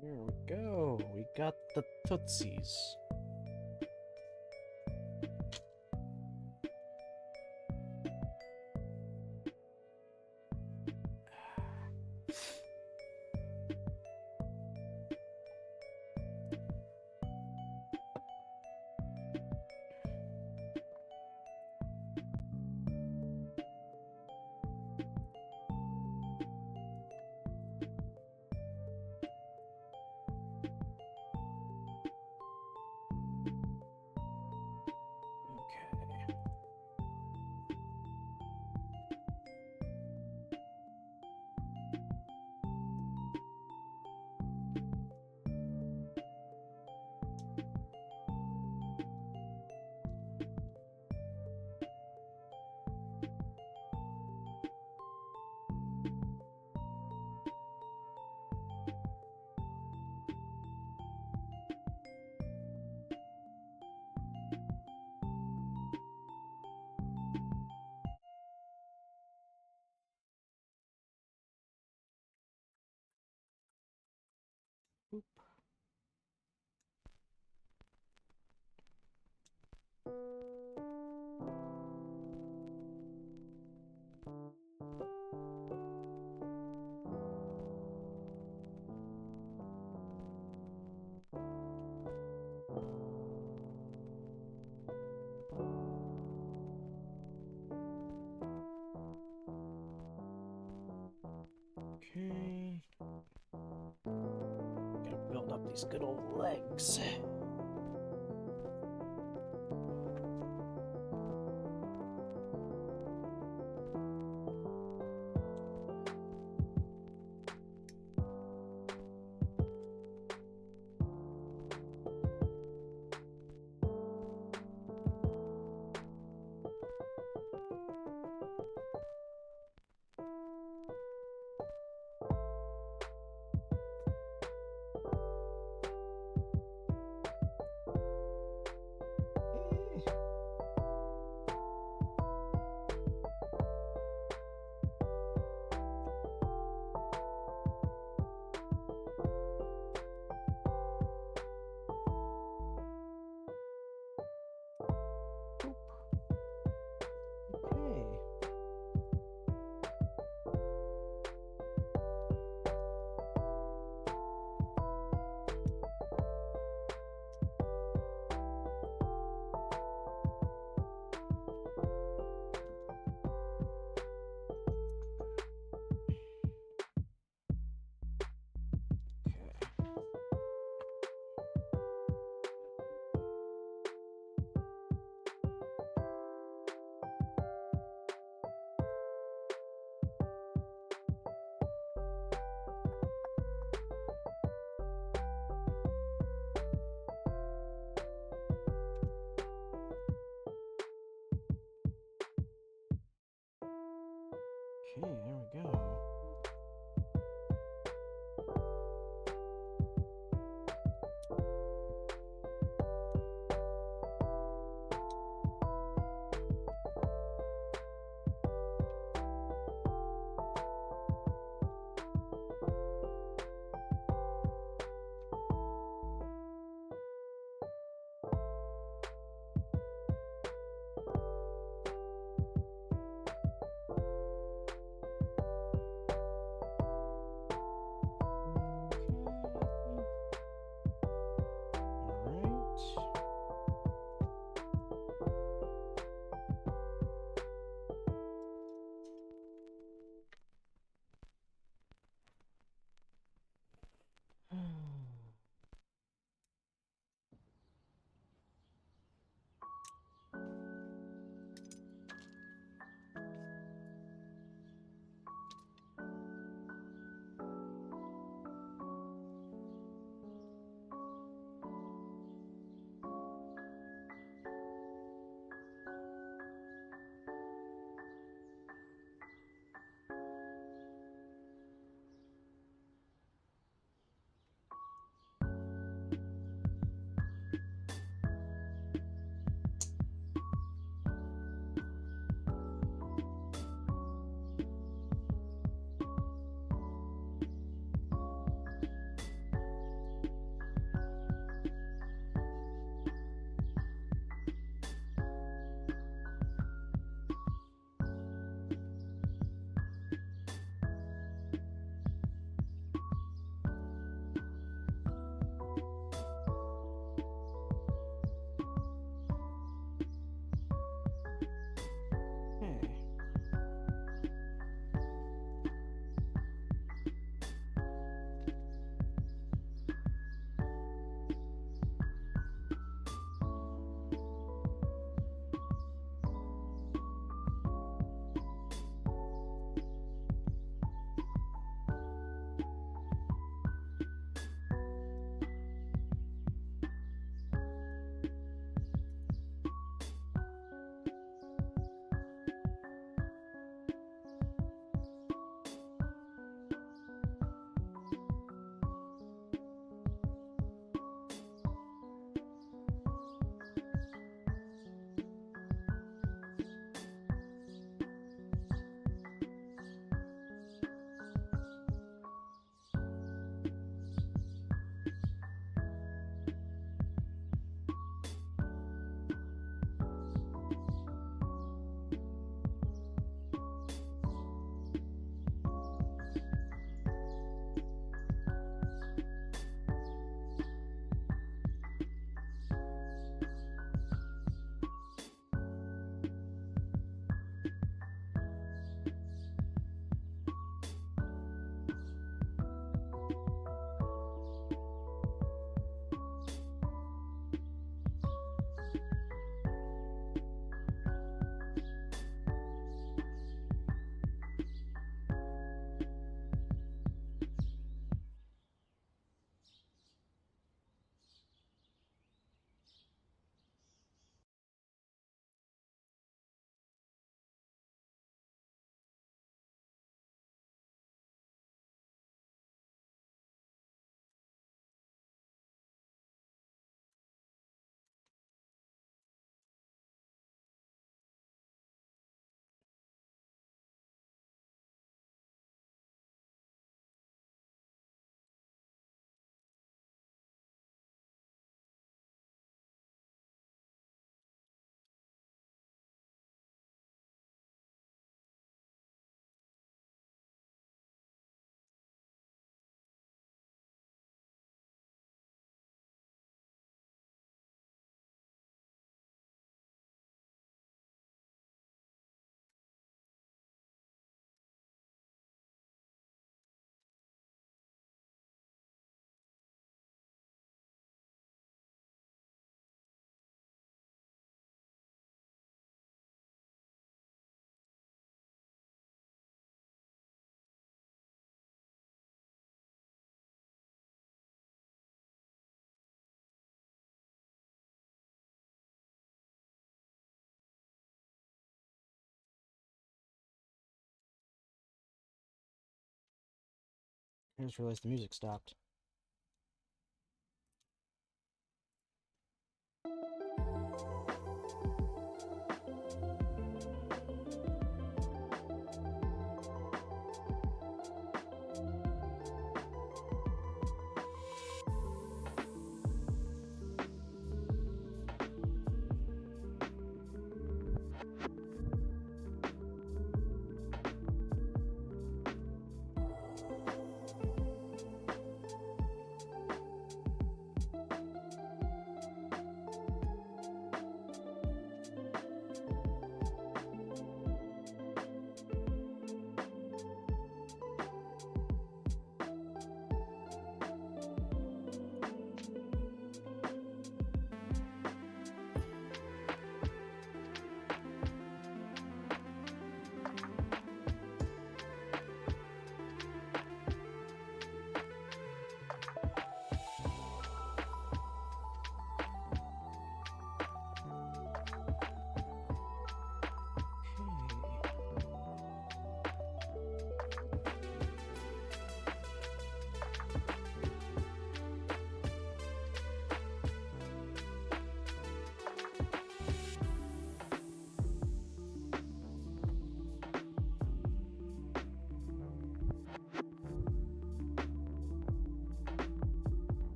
Here we go. We got the Tootsies. Oop. Okay. Gotta build up these good old legs. Okay, there we go. I just realized the music stopped.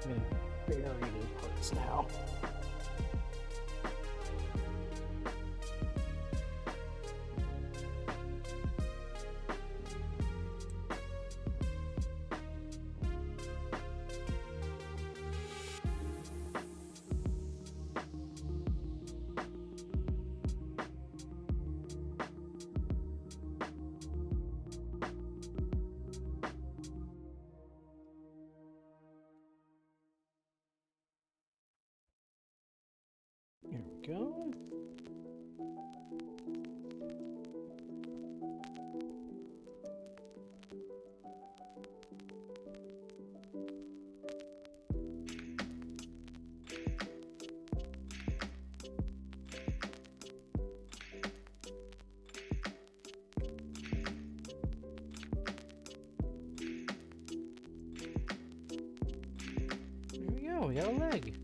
I'm gonna bury these parts now. There we go. There we go, we got a leg.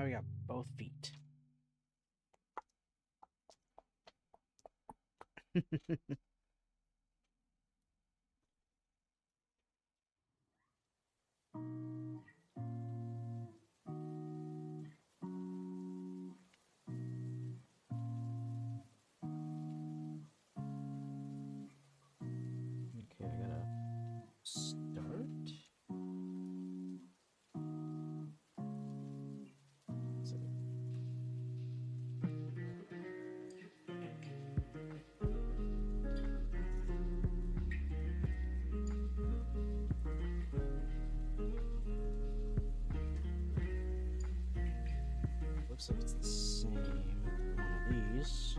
now we got both feet. Okay, I gotta start. Looks like it's the same one of these.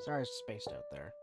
Sorry, I spaced out there.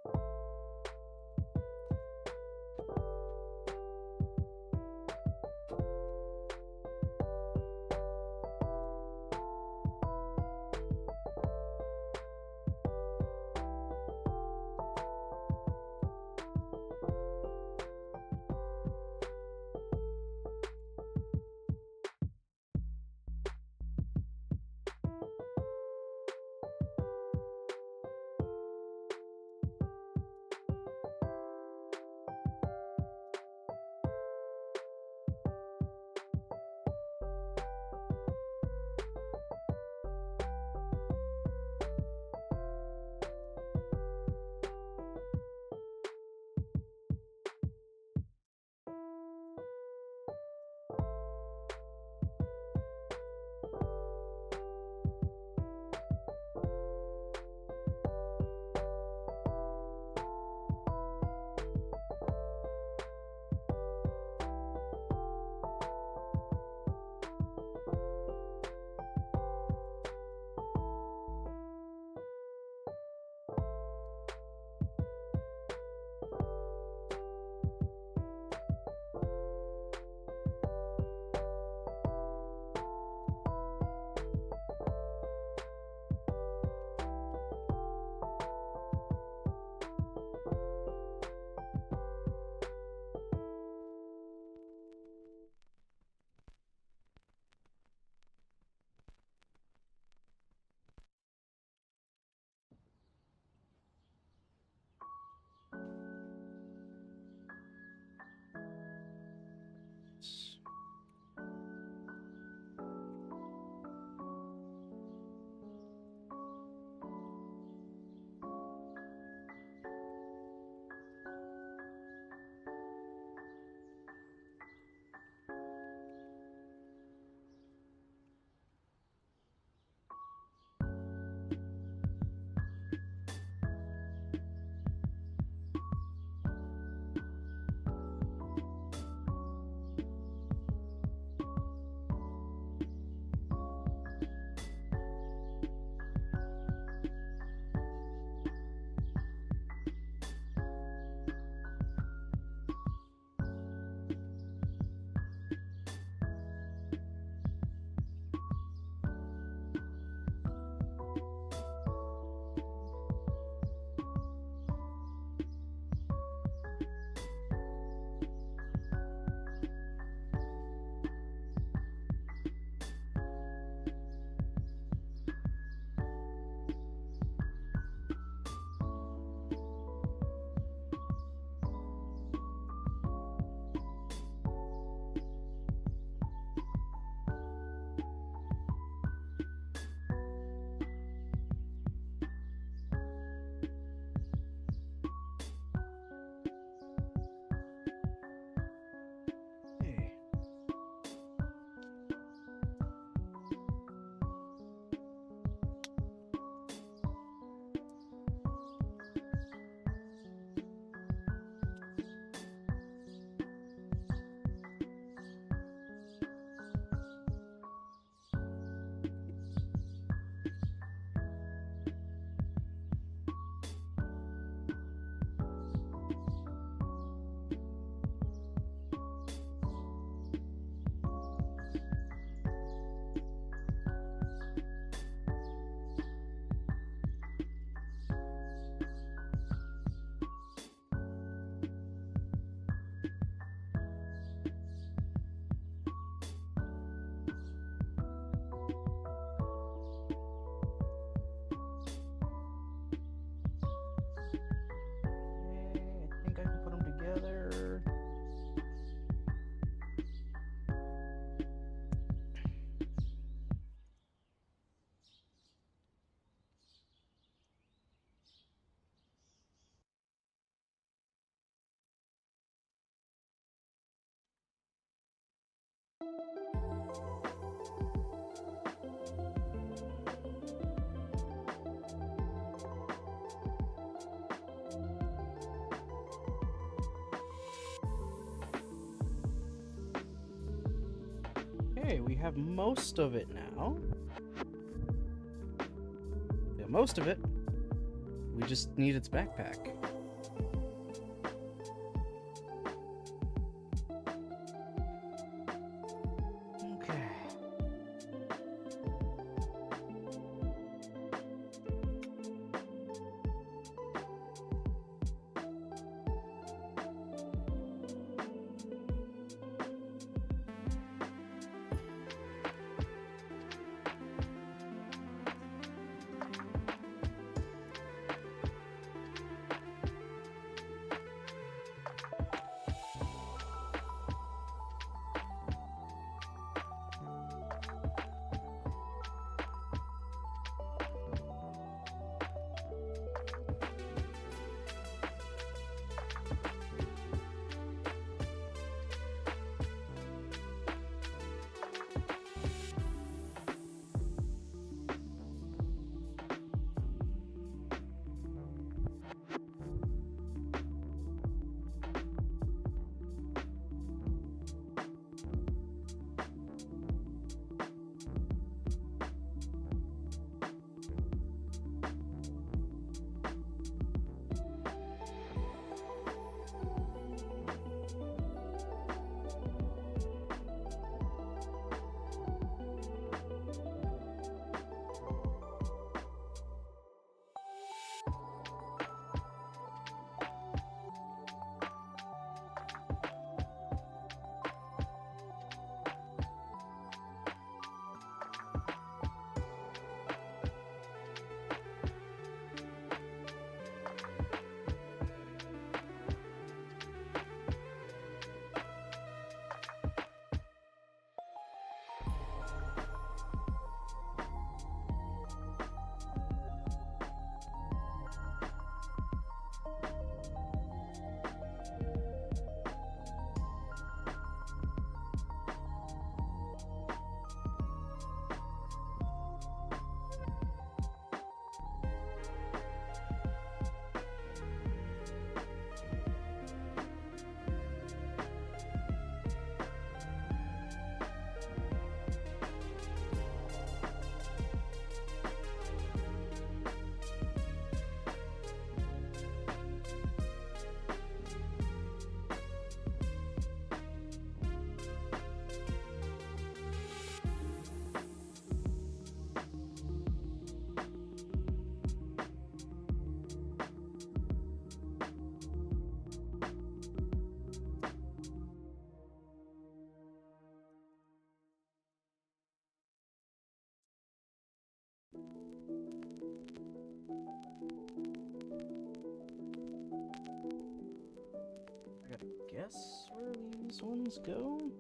Okay, we have most of it now. Yeah, most of it. We just need its backpack. Okay. I gotta guess where these ones go?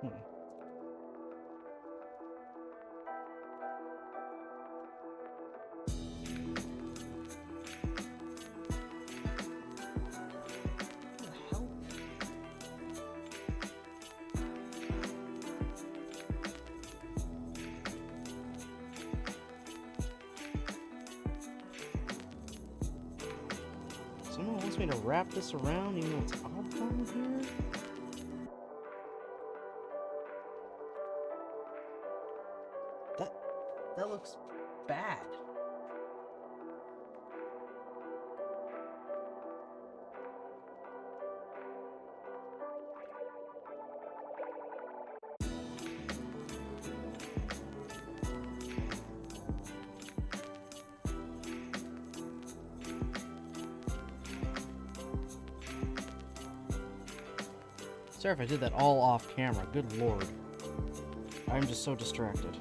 Hmm. What the hell? Someone wants me to wrap this around even though it's oblong here? That looks bad. Sorry if I did that all off camera. Good lord. I'm just so distracted.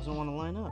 doesn't want to line up.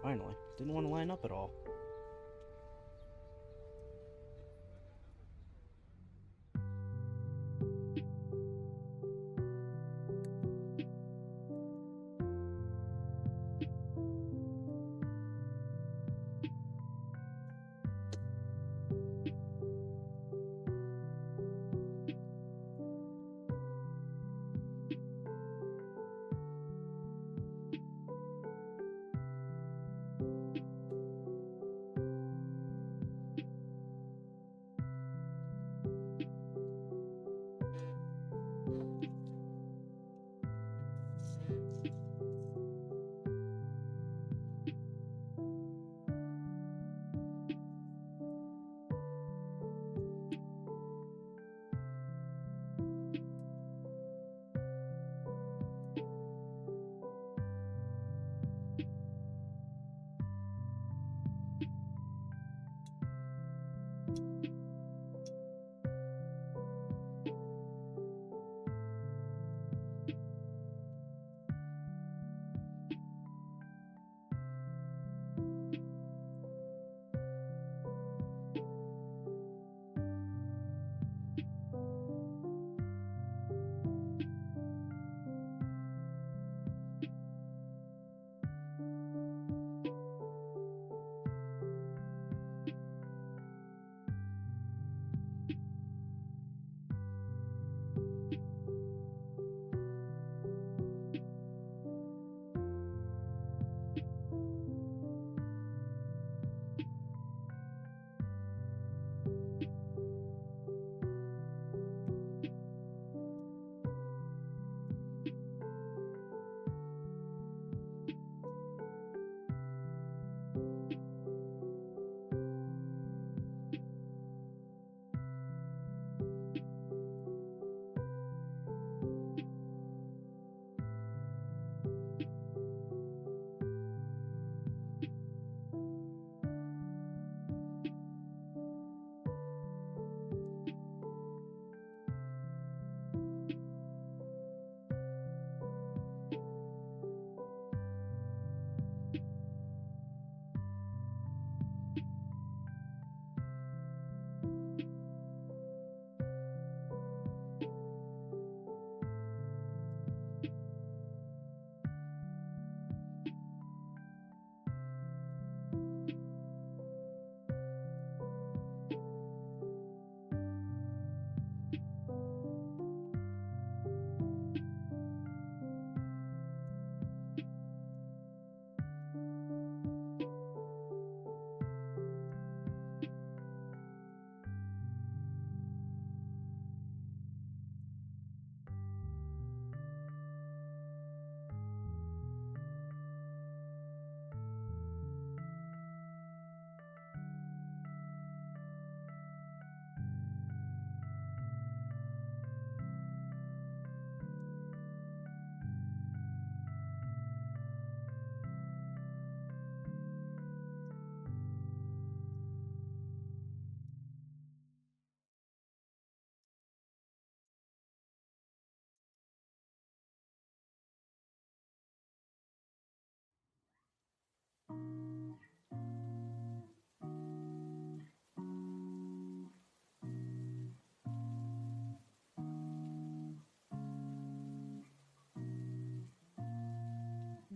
Finally. Didn't want to line up at all.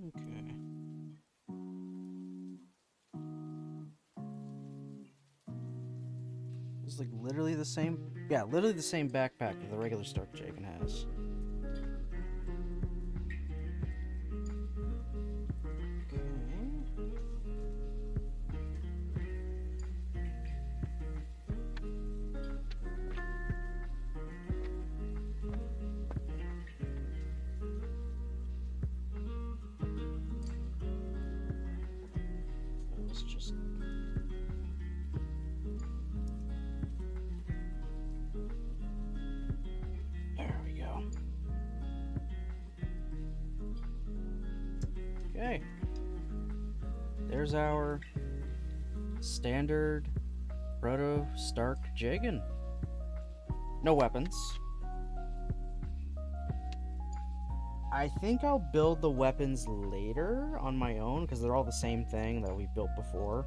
Okay. It's like literally the same. Yeah, literally the same backpack that the regular Stark Jegan has. Okay. there's our standard Proto Stark Jegan. No weapons. I think I'll build the weapons later on my own, because they're all the same thing that we built before.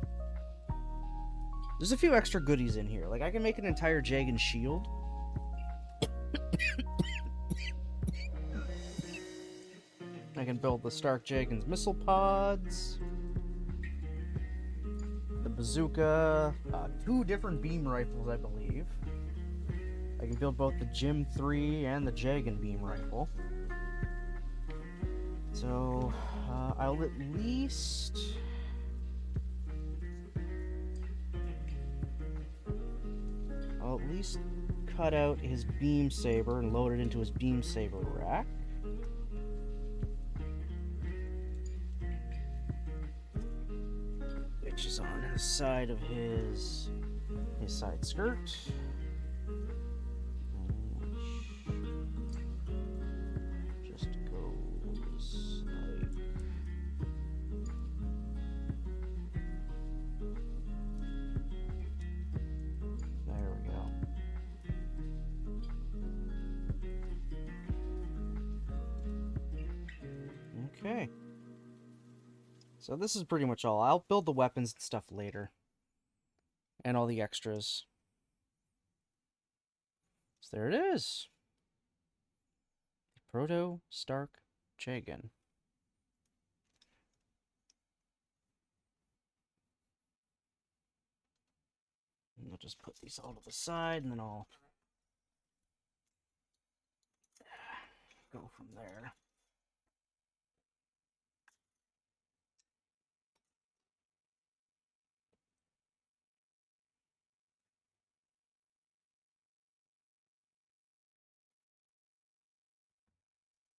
There's a few extra goodies in here. Like, I can make an entire Jegan shield. I can build the Stark Jegan's missile pods. The bazooka. 2 different beam rifles, I believe. I can build both the Gym 3 and the Jegan beam rifle. So, I'll at least... cut out his beam saber and load it into his beam saber rack. Which is on the side of his side skirt. Just goes like... There we go. Okay. So this is pretty much all. I'll build the weapons and stuff later. And all the extras. So there it is. Proto Stark Jegan. And I'll just put these all to the side, and then I'll go from there.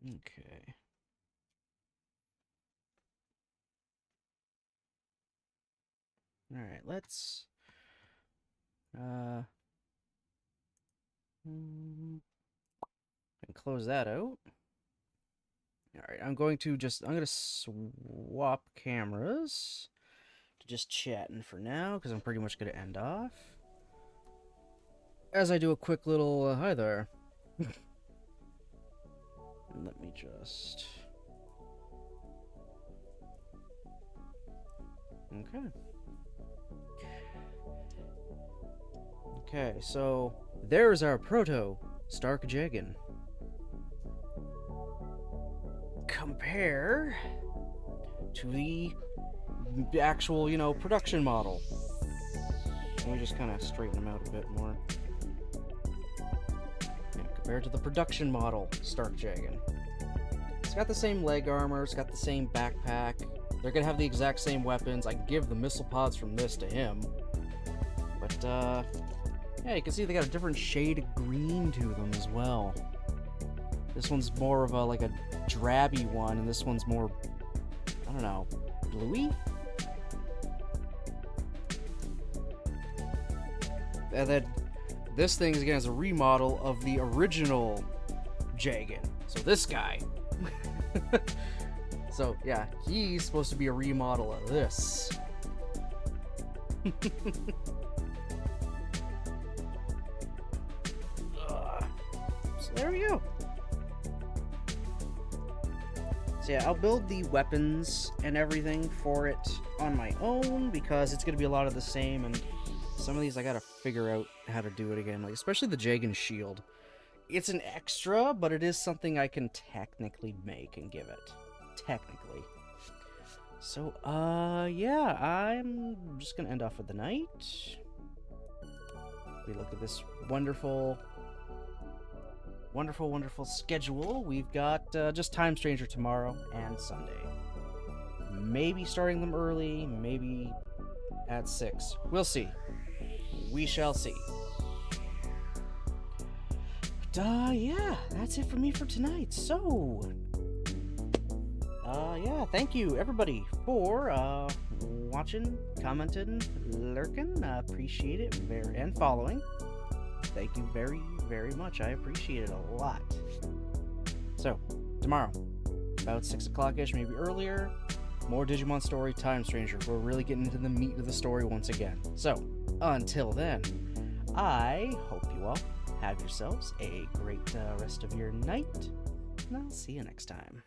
Okay. All right, let's and close that out. All right, I'm going to swap cameras to just chatting for now, because I'm pretty much going to end off as I do a quick little hi there. Let me just... Okay. Okay, so there's our Proto Stark Jegan. Compare to the actual, production model. Let me just kind of straighten them out a bit more. Compared to the production model Stark Jegan. It's got the same leg armor, it's got the same backpack. They're gonna have the exact same weapons. I can give the missile pods from this to him. But, yeah, you can see they got a different shade of green to them as well. This one's more of like a drabby one, and this one's more, I don't know, bluey? And then this thing, again, is a remodel of the original Jegan. So this guy. So, yeah, he's supposed to be a remodel of this. So there we go. So yeah, I'll build the weapons and everything for it on my own, because it's going to be a lot of the same, and some of these I got to figure out how to do it again, like especially the Jegan shield. It's an extra, but it is something I can technically make and give it. Technically. So, yeah, I'm just gonna end off for the night. We look at this wonderful schedule. We've got just Time Stranger tomorrow and Sunday. Maybe starting them early, maybe at 6. We'll see. We shall see. But, yeah, that's it for me for tonight. So, yeah, thank you, everybody, for, watching, commenting, lurking. Appreciate it, and following. Thank you very, very much. I appreciate it a lot. So, tomorrow, about 6 o'clock-ish, maybe earlier, more Digimon Story Time Stranger. We're really getting into the meat of the story once again. So, until then, I hope you all have yourselves a great rest of your night, and I'll see you next time.